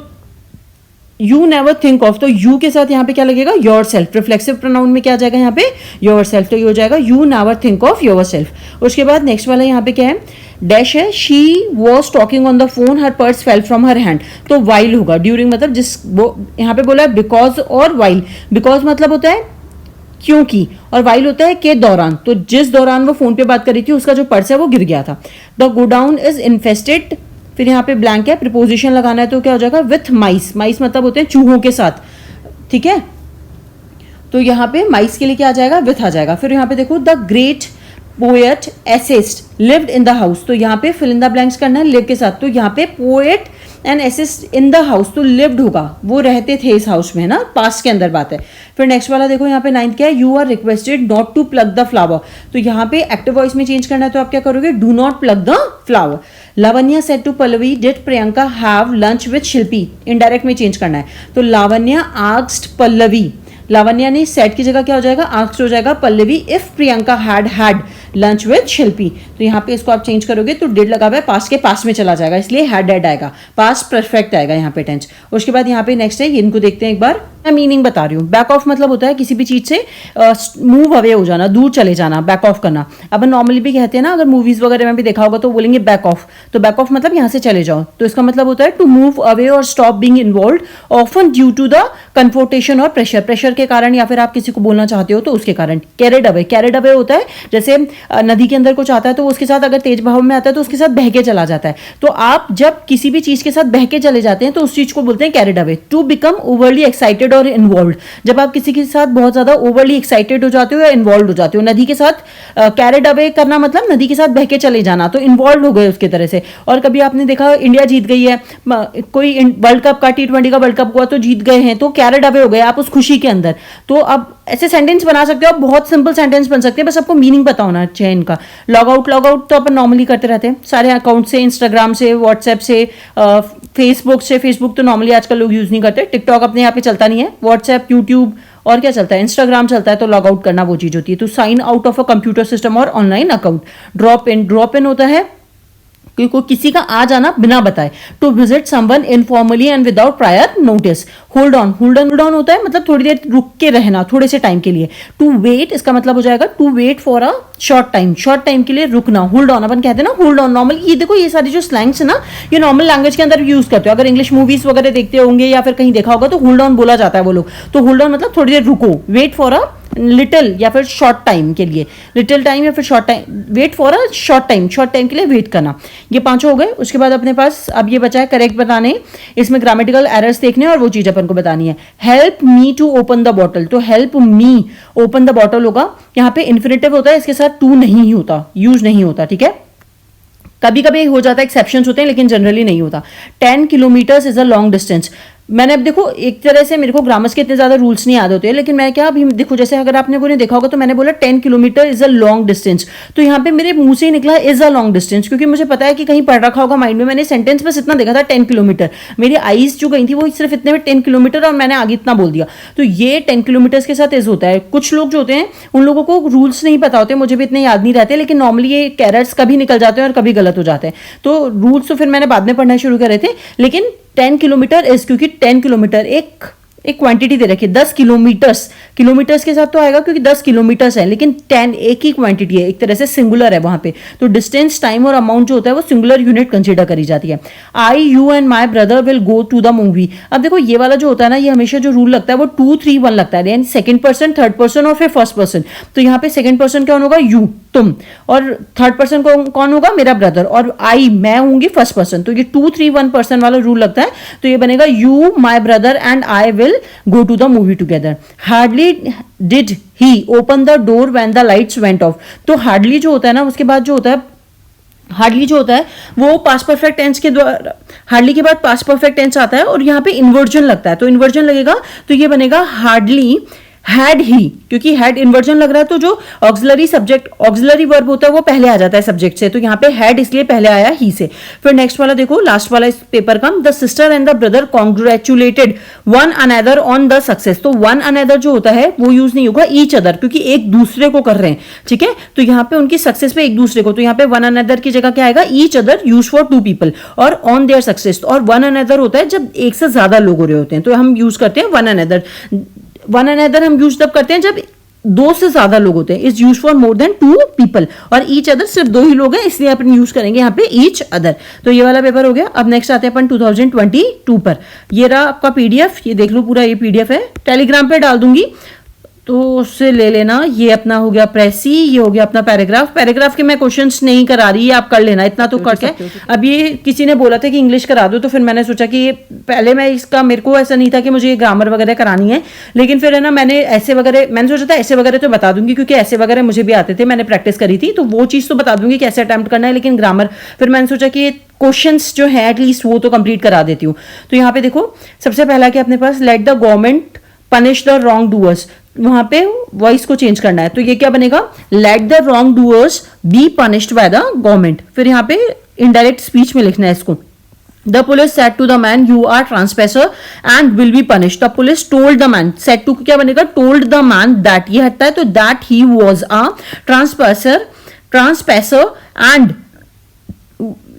यू नेवर थिंक ऑफ, तो यू के साथ यहाँ पे क्या लगेगा, योर सेल्फ। रिफ्लेक्सिव प्रोनाउन में क्या आ जाएगा यहाँ पे, योर सेल्फ, तो ये हो जाएगा you never think of your self. उसके बाद नेक्स्ट वाला यहाँ पे क्या है, डैश है, she was talking on the phone, her purse fell from her hand. तो वाइल होगा, ड्यूरिंग मतलब जिस, वो यहाँ पे बोला है बिकॉज और वाइल। बिकॉज मतलब होता है क्योंकि, और वाइल होता है के दौरान, तो जिस दौरान वो फोन पे बात कर रही थी उसका जो पर्स है वो गिर गया था। द गोडाउन इज इन्फेस्टेड, फिर यहाँ पे ब्लैंक है, प्रिपोजिशन लगाना है तो क्या हो जाएगा, विथ माइस। माइस मतलब होते हैं चूहों के साथ, ठीक है। तो यहाँ पे माइस के लिए क्या आ जाएगा, विथ आ जाएगा। फिर यहाँ पे देखो the great poet assist lived in the house, तो यहाँ पे फिल इन द ब्लैंक्स करना है लिव के साथ। तो यहाँ पे poet and assist in the house, तो लिव्ड होगा, वो रहते थे इस हाउस में ना, पास्ट के अंदर बात है। फिर नेक्स्ट वाला देखो यहाँ पे 9th क्या है, you are requested not to plug the flower, तो यहाँ पे एक्टिव वॉइस में चेंज करना है तो आप क्या करोगे, do not plug the flower. Lavanya said to Pallavi did Priyanka have lunch with Shilpi, indirect में चेंज करना है। तो लावण्या आस्क्ड पल्लवी, लावण्या ने सेट की जगह क्या हो जाएगा, आस्क्ड हो जाएगा। Pallavi if Priyanka had lunch with Shilpi, तो यहाँ पे इसको आप चेंज करोगे तो डिड लगा हुआ है, पास्ट के पास में चला जाएगा, इसलिए हैड आएगा, पास्ट परफेक्ट आएगा यहाँ पे टेंस। उसके बाद यहाँ पे नेक्स्ट है, इनको देखते हैं एक बार, मैं मीनिंग बता रही हूँ। बैक ऑफ मतलब होता है किसी भी चीज से मूव अवे हो जाना, दूर चले जाना, बैक ऑफ करना। अपन नॉर्मली भी कहते हैं ना, अगर मूवीज वगैरह में भी देखा होगा तो बोलेंगे बैक ऑफ, तो बैक ऑफ मतलब यहाँ से चले जाओ, तो इसका मतलब होता है to move away or stop being involved often due to the confrontation or pressure, pressure के कारण या फिर आप किसी को बोलना चाहते हो तो उसके कारण। कैरिड अवे, कैरिड अवे होता है जैसे नदी के अंदर कुछ आता है तो उसके साथ अगर तेज बहाव में आता है तो उसके साथ बह के चला जाता है, तो आप जब किसी भी चीज के साथ बह के चले जाते हैं तो उस चीज को बोलते हैं carried away. To become overly excited or involve, जब आप किसी के साथ बहुत ज्यादा ओवरली एक्साइटेड हो जाते हो या इन्वॉल्व हो जाते हो। नदी के साथ कैरिड अवे करना मतलब नदी के साथ बह के चले जाना, तो इन्वॉल्व हो गए उसके तरह से। और कभी आपने देखा इंडिया जीत गई है, कोई वर्ल्ड कप का, T20 का वर्ल्ड कप हुआ तो जीत गए हैं, तो कैरिड अवे हो गए आप उस खुशी के अंदर। तो अब ऐसे सेंटेंस बना सकते हो, बहुत सिंपल सेंटेंस बन सकते हैं, बस आपको मीनिंग पता होना चाहिए इनका। लॉग आउट तो अपन नॉर्मली करते रहते हैं सारे अकाउंट से, इंस्टाग्राम से, व्हाट्सएप से, फेसबुक से। फेसबुक तो नॉर्मली आजकल लोग यूज नहीं करते, टिकटॉक अपने यहाँ पे चलता नहीं है, व्हाट्सएप, यूट्यूब और क्या चलता है, इंस्टाग्राम चलता है, तो लॉग आउट करना वो चीज होती है। तो sign out of a computer system or online account. Drop in होता है कोई किसी का आ जाना बिना बताए, to visit someone informally and without prior notice. Hold on होता है मतलब थोड़ी देर रुक के रहना, थोड़े से टाइम के लिए। टू वेट, इसका मतलब हो जाएगा to wait for a short time के लिए रुकना। होल्ड ऑन अपन कहते हैं ना, होल्ड ऑन नॉर्मल, ये देखो ये सारी जो स्लैंग्स है ना, ये नॉर्मल लैंग्वेज के अंदर यूज करते हो। अगर इंग्लिश मूवीज वगैरह देखते होंगे या फिर कहीं देखा होगा तो होल्ड ऑन बोला जाता है वो लोग। तो होल्ड ऑन मतलब थोड़ी देर रुको, वेट फॉर अ लिटिल या फिर शॉर्ट टाइम के लिए, लिटिल टाइम या फिर short time, wait for a short time के लिए वेट करना। ये पांचों हो गए। उसके बाद अपने पास अब ये बचा है करेक्ट बताने, इसमें ग्रामेटिकल एरर्स देखने और वो चीज अपन को बतानी है। Help me to open the bottle, तो help me open the bottle होगा, यहाँ पे इन्फिनेटिव होता है, इसके साथ टू नहीं होता, यूज नहीं होता, ठीक है। कभी कभी हो जाता है, एक्सेप्शंस होते हैं, लेकिन जनरली नहीं होता। 10 kilometres is a long distance. मैंने अब देखो एक तरह से मेरे को ग्रामर्स के इतने ज्यादा रूल्स नहीं याद होते हैं, लेकिन मैं क्या अभी देखो, जैसे अगर आपने कोई देखा होगा तो मैंने बोला 10 kilometre is a long distance, तो यहाँ पे मेरे मुंह से ही निकला इज अ लॉन्ग डिस्टेंस, क्योंकि मुझे पता है कि कहीं पढ़ रखा होगा माइंड में, मैंने सेंटेंस बस इतना देखा था 10 किलोमीटर, मेरी आईज जो गई थी वो सिर्फ इतने में 10 किलोमीटर, और मैंने आगे इतना बोल दिया। तो ये 10 किलोमीटर के साथ इज होता है। कुछ लोग जो होते हैं उन लोगों को रूल्स नहीं पता होते, मुझे भी इतने याद नहीं रहते, लेकिन नॉर्मली ये कैरर्स कभी निकल जाते हैं और कभी गलत हो जाते हैं। तो रूल्स तो फिर मैंने बाद में पढ़ना शुरू करे थे, लेकिन 10 किलोमीटर इज, क्योंकि 10 किलोमीटर एक क्वांटिटी दे रखी है, 10 किलोमीटर्स के साथ तो आएगा क्योंकि 10 किलोमीटर्स है, लेकिन 10 एक ही क्वांटिटी है, एक तरह से सिंगुलर है वहां पे, तो डिस्टेंस, टाइम और अमाउंट जो होता है वो सिंगुलर यूनिट कंसीडर करी जाती है। I, you and my brother will go to the movie. अब देखो ये वाला जो होता है ना, ये हमेशा जो रूल लगता है वो 2, 3, 1 लगता है, यानी सेकंड पर्सन, थर्ड पर्सन और फिर फर्स्ट पर्सन। तो यहाँ पे सेकंड पर्सन कौन होगा, यू, तुम, और थर्ड पर्सन कौन होगा, मेरा ब्रदर, और आई, मैं होंगी फर्स्ट पर्सन। तो ये 2, 3, 1 पर्सन वाला रूल लगता है, तो ये बनेगा you, my brother and I will go to the movie together. Hardly did he open the door when the lights went off. तो हार्डली जो होता है ना, उसके बाद जो होता है, हार्डली जो होता है वो पास्ट परफेक्ट टेंस के द्वारा, हार्डली के बाद पास्ट परफेक्ट टेंस आता है और यहाँ पे इन्वर्जन लगता है, तो इन्वर्जन लगेगा तो ये बनेगा हार्डली हैड ही, क्योंकि हैड इन्वर्जन लग रहा है तो जो ऑक्सिलरी सब्जेक्ट, ऑक्सिलरी वर्ब होता है वो पहले आ जाता है सब्जेक्ट से, तो यहाँ पे हैड इसलिए पहले आया ही से। फिर नेक्स्ट वाला देखो, लास्ट वाला इस पेपर का, the sister and the brother congratulated one another on the success. तो वन अनदर जो होता है वो यूज नहीं होगा, ईच अदर, क्योंकि एक दूसरे को कर रहे हैं, ठीक है। तो यहाँ पे उनकी सक्सेस पे एक दूसरे को, तो यहाँ पे वन अनदर की जगह क्या आएगा, each other, use for 2 people, और ऑन देयर सक्सेस। और वन अनदर होता है जब एक से ज्यादा लोग हो रहे होते हैं, तो हम यूज करते हैं वन अनदर। वन अनदर हम यूज तब करते हैं जब 2 से ज्यादा लोग होते हैं, is use for more than 2 people, और ईच अदर सिर्फ 2 ही लोग हैं, इसलिए अपन यूज करेंगे यहाँ पे ईच अदर। तो ये वाला पेपर हो गया। अब नेक्स्ट आते हैं अपन 2022 पर। ये रहा आपका पीडीएफ, ये देख लो पूरा, ये पीडीएफ है, टेलीग्राम पे डाल दूंगी, तो उससे ले लेना, ये अपना हो गया प्रेसी, ये हो गया अपना पैराग्राफ। पैराग्राफ के मैं क्वेश्चंस नहीं करा रही, ये आप कर लेना, इतना तो करके। अब ये किसी ने बोला था कि इंग्लिश करा दो, तो फिर मैंने सोचा कि ये पहले मैं इसका, मेरे को ऐसा नहीं था कि मुझे ये ग्रामर वगैरह करानी है, लेकिन फिर है ना मैंने ऐसे वगैरह, मैंने सोचा था ऐसे वगैरह तो बता दूंगी, क्योंकि ऐसे वगैरह मुझे भी आते थे, मैंने प्रैक्टिस करी थी, तो वो चीज़ तो बता दूंगी कि ऐसे अटेम्प्ट करना है, लेकिन ग्रामर फिर मैंने सोचा कि क्वेश्चंस जो है एटलीस्ट वो तो कंप्लीट करा देती हूँ। तो यहाँ पे देखो सबसे पहला कि अपने पास let the government punish the wrongdoers, वहां पे वॉइस को चेंज करना है, तो ये क्या बनेगा, let the wrongdoers be punished by the government. फिर यहाँ पे इनडायरेक्ट स्पीच में लिखना है इसको, the police said to the man you are trespasser and will be punished. The police told the man, said to क्या बनेगा, told the man that, ये हटता है तो that he was a trespasser and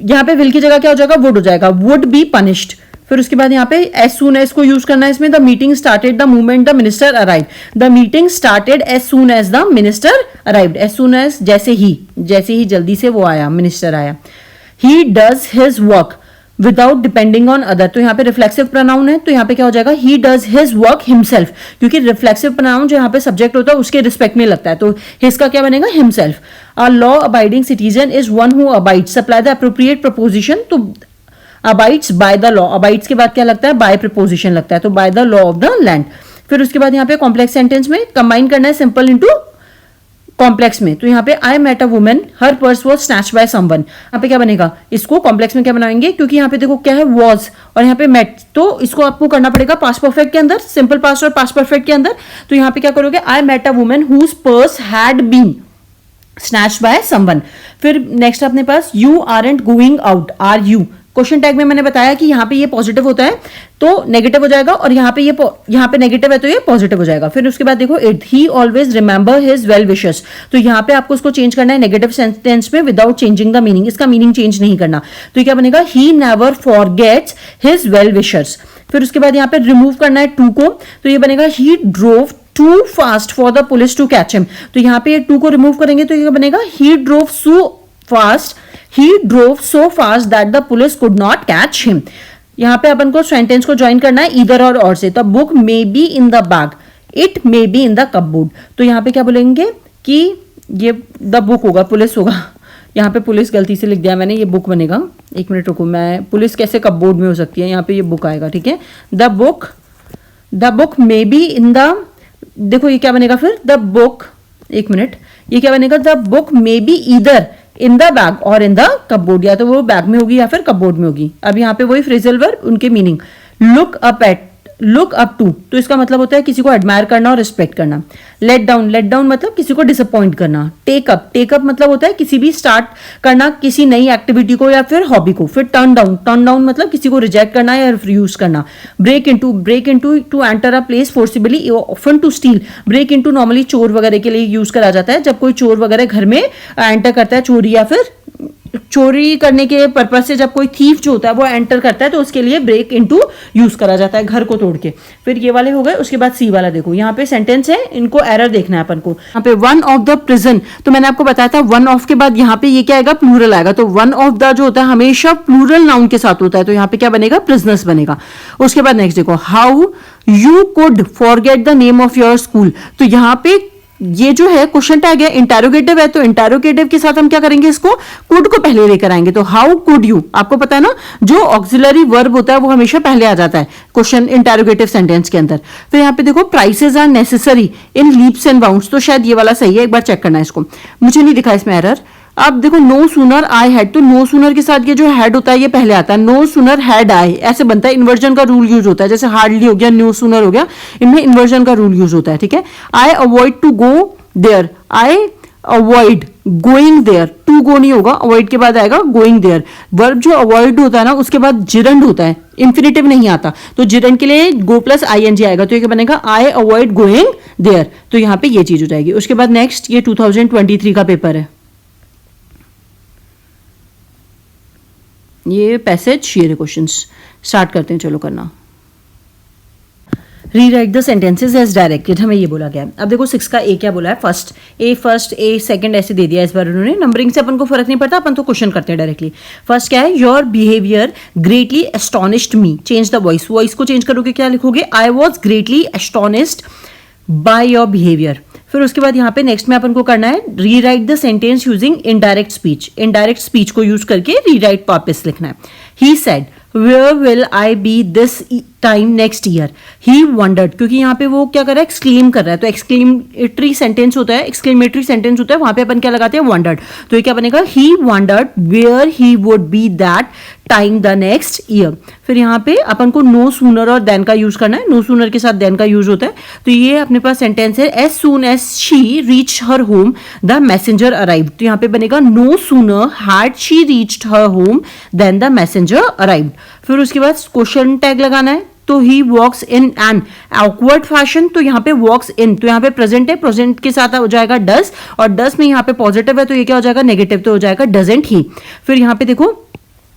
यहाँ पे विल की जगह क्या हो जाएगा, वुड हो जाएगा, वुड बी पनिश्ड। फिर उसके बाद यहाँ पे एज सून एज को यूज करना है इसमें, the meeting started the moment the minister arrive, the meeting started as soon as the minister arrived, as soon as जैसे ही जल्दी से वो आया, मिनिस्टर आया। He does his work without depending on other, तो यहाँ पे रिफ्लेक्सिव प्रोनाउन है, तो यहाँ पे क्या हो जाएगा, ही डज हिज वर्क हिमसेल्फ, क्योंकि रिफ्लेक्सिव प्रोनाउन जो यहाँ पे सब्जेक्ट होता है उसके रिस्पेक्ट में लगता है, तो हिज का क्या बनेगा, himself. A law abiding citizen is one who abides, supply the appropriate preposition, तो abides by the law, abides के बाद क्या लगता है, बाय प्रपोजिशन लगता है, तो by the law of the land. फिर उसके बाद यहाँ पे कॉम्प्लेक्स सेंटेंस में कंबाइन करना है सिंपल इनटू कॉम्प्लेक्स में, तो यहाँ पे I met a woman her purse was snatched by someone, यहाँ पे क्या बनेगा, इसको कॉम्प्लेक्स में क्या बनाएंगे, क्योंकि यहाँ पे देखो क्या है, वॉज और यहाँ पे मेट, तो इसको आपको करना पड़ेगा पास्ट परफेक्ट के अंदर, सिंपल पास्ट और पास्ट परफेक्ट के अंदर। तो यहाँ पे क्या करोगे, I met a woman whose purse had been snatched by someone. फिर नेक्स्ट अपने पास you aren't going out, are you, question tag में मैंने बताया कि यहाँ पे ये पॉजिटिव होता है तो नेगेटिव हो जाएगा, और यहाँ पे नेगेटिव है तो ये पॉजिटिव हो जाएगा। फिर उसके बाद देखो it, he always remember his well wishes, तो यहाँ पे आपको उसको चेंज करना है नेगेटिव सेंटेंस में विदाउट चेंजिंग द मीनिंग, इसका मीनिंग चेंज नहीं करना, तो ये क्या बनेगा, he never forgets his well wishers. फिर उसके बाद यहाँ पे रिमूव करना है टू को, तो ये बनेगा he drove too fast for the police to catch him, तो यहाँ पे ये टू को रिमूव करेंगे तो ये बनेगा he drove so fast, he drove so fast that the police could not catch him। यहाँ पे अपन को सेंटेंस को ज्वाइन करना है इधर और से, the book may be in the bag, it may be in the cupboard, तो यहाँ पे क्या बोलेंगे कि ये द बुक होगा, पुलिस होगा, यहाँ पे पुलिस गलती से लिख दिया मैंने, ये बुक बनेगा, एक मिनट रुको, मैं पुलिस कैसे कपबोर्ड में हो सकती है, यहाँ पे ये बुक आएगा, ठीक है, the book may be in the, देखो ये क्या बनेगा फिर, द बुक, एक मिनट, ये क्या बनेगा, the book may be either in the bag और इन द कपबोर्ड, या तो वो बैग में होगी या फिर कपबोर्ड में होगी। अब यहाँ पे वही फ्रेजल वर्ब, उनके मीनिंग, लुक अप टू, तो इसका मतलब होता है किसी को एडमायर करना और रिस्पेक्ट करना। लेट डाउन मतलब किसी को डिसअपॉइंट करना। टेक अप मतलब होता है किसी भी स्टार्ट करना किसी नई एक्टिविटी को या फिर हॉबी को। फिर टर्न डाउन मतलब किसी को रिजेक्ट करना या रिफ्यूज करना। Break into to enter a place forcibly, often to steal. Break into normally चोर वगैरह के लिए यूज करा जाता है, जब कोई चोर वगैरह घर में एंटर करता है, चोरी या फिर चोरी करने के पर्पज से जब कोई थीफ जो होता है वो एंटर करता है तो उसके लिए ब्रेक इनटू यूज करा जाता है, घर को तोड़ के। फिर ये वाले हो गए। उसके बाद सी वाला देखो, यहाँ पे सेंटेंस है, इनको एरर देखना है अपन को। यहाँ पे वन ऑफ द प्रिजन, तो मैंने आपको बताया था वन ऑफ के बाद यहाँ पे ये क्या आएगा, प्लूरल आएगा। तो वन ऑफ द जो होता है हमेशा प्लूरल नाउन के साथ होता है, तो यहाँ पे क्या बनेगा, प्रिजनर्स बनेगा। उसके बाद नेक्स्ट देखो, how you could forget the name of your school, तो यहाँ पे ये जो है क्वेश्चन टैग है, इंटेरोगेटिव है, तो इंटेरोगेटिव के साथ हम क्या करेंगे, इसको कुड को पहले लेकर आएंगे। तो हाउ कुड यू, आपको पता है ना जो ऑक्सिलरी वर्ब होता है वो हमेशा पहले आ जाता है क्वेश्चन इंटेरोगेटिव सेंटेंस के अंदर। फिर यहाँ पे देखो, prices are necessary in leaps and bounds, तो शायद ये वाला सही है, एक बार चेक करना है इसको, मुझे नहीं दिखा इसमें एरर। अब देखो, नो सूनर आई हैड, तो नो सूनर के साथ ये जो हैड होता है ये पहले आता है, नो सूनर हैड आई ऐसे बनता है। इन्वर्जन का रूल यूज होता है, जैसे हार्डली हो गया, नो सूनर हो गया, इनमें इन्वर्जन का रूल यूज होता है, ठीक है। I avoid to go there, I avoid going there, to go नहीं होगा, अवॉइड के बाद आएगा गोइंग देयर। वर्ब जो अवॉइड होता है ना उसके बाद जिरंड होता है, इंफिनिटिव नहीं आता, तो जिरंड के लिए गो प्लस आईएनजी आएगा, तो ये क्या बनेगा, आई अवॉइड गोइंग देयर। तो यहाँ पे ये चीज हो जाएगी। उसके बाद नेक्स्ट, ये 2023 का पेपर है, ये पैसेज, ये क्वेश्चंस स्टार्ट करते हैं, चलो करना। Rewrite the sentences as directed, हमें ये बोला गया। अब देखो 6 का ए क्या बोला है, फर्स्ट ए सेकंड ऐसे दे दिया इस बार उन्होंने, नंबरिंग से अपन को फर्क नहीं पड़ता, अपन तो क्वेश्चन करते हैं डायरेक्टली। फर्स्ट क्या है, your behaviour greatly astonished me, change the voice, voice को चेंज करोगे क्या लिखोगे, I was greatly astonished by your behaviour. फिर उसके बाद यहाँ पे नेक्स्ट में अपन को करना है rewrite the sentence using indirect speech. Indirect speech को यूज करके रीराइट वापस लिखना है। He said where will I be this time next year. He wondered, क्योंकि यहाँ पे वो क्या कर रहा है, एक्सक्लेम कर रहा है, तो एक्सक्लेमेटरी सेंटेंस होता है, एक्सक्लेमेटरी सेंटेंस होता है, वहां पे अपन क्या लगाते हैं, वंडर्ड। तो ये क्या बनेगा, he wondered where he would be that time the next year. फिर यहाँ पे अपन को नो सूनर और देन का यूज करना है। नो सूनर के साथ देन का यूज होता है। तो ये अपने पास सेंटेंस है as soon as she reach her home the messenger arrived. तो यहाँ पे बनेगा no sooner had she reached her home than the messenger arrived. फिर उसके बाद क्वेश्चन टैग लगाना है। तो he walks in an awkward fashion. तो यहाँ पे वॉक्स इन, तो यहाँ पे प्रेजेंट है, प्रेजेंट के साथ हो जाएगा डस, और डस में यहाँ पे पॉजिटिव है तो ये क्या हो जाएगा, नेगेटिव, तो हो जाएगा डजंट ही। फिर यहाँ पे देखो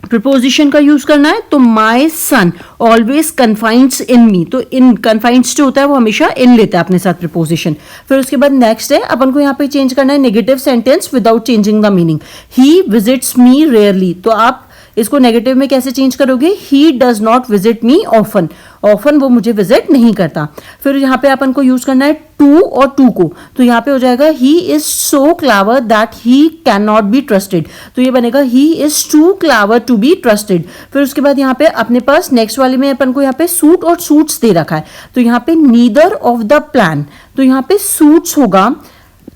प्रिपोजिशन का यूज करना है। तो माई सन ऑलवेज कन्फाइंड्स इन मी। तो इन कन्फाइंड्स जो होता है वो हमेशा इन लेता है अपने साथ प्रिपोजिशन। फिर उसके बाद नेक्स्ट है अपन को यहाँ पे चेंज करना है negative sentence without changing the meaning. He visits me rarely. तो आप इसको नेगेटिव में कैसे चेंज करोगे, he does not visit me often. Often वो मुझे विजिट नहीं करता। फिर यहाँ पे अपन को यूज करना है टू और टू को। तो यहाँ पे हो जाएगा he is so clever that he can not be trusted. तो ये बनेगा he is too clever to be trusted. फिर उसके बाद यहाँ पे अपने पास नेक्स्ट वाले में अपन को यहाँ पे सूट और सूट्स दे रखा है। तो यहाँ पे नीदर ऑफ द प्लान। तो यहाँ पे सूट्स होगा,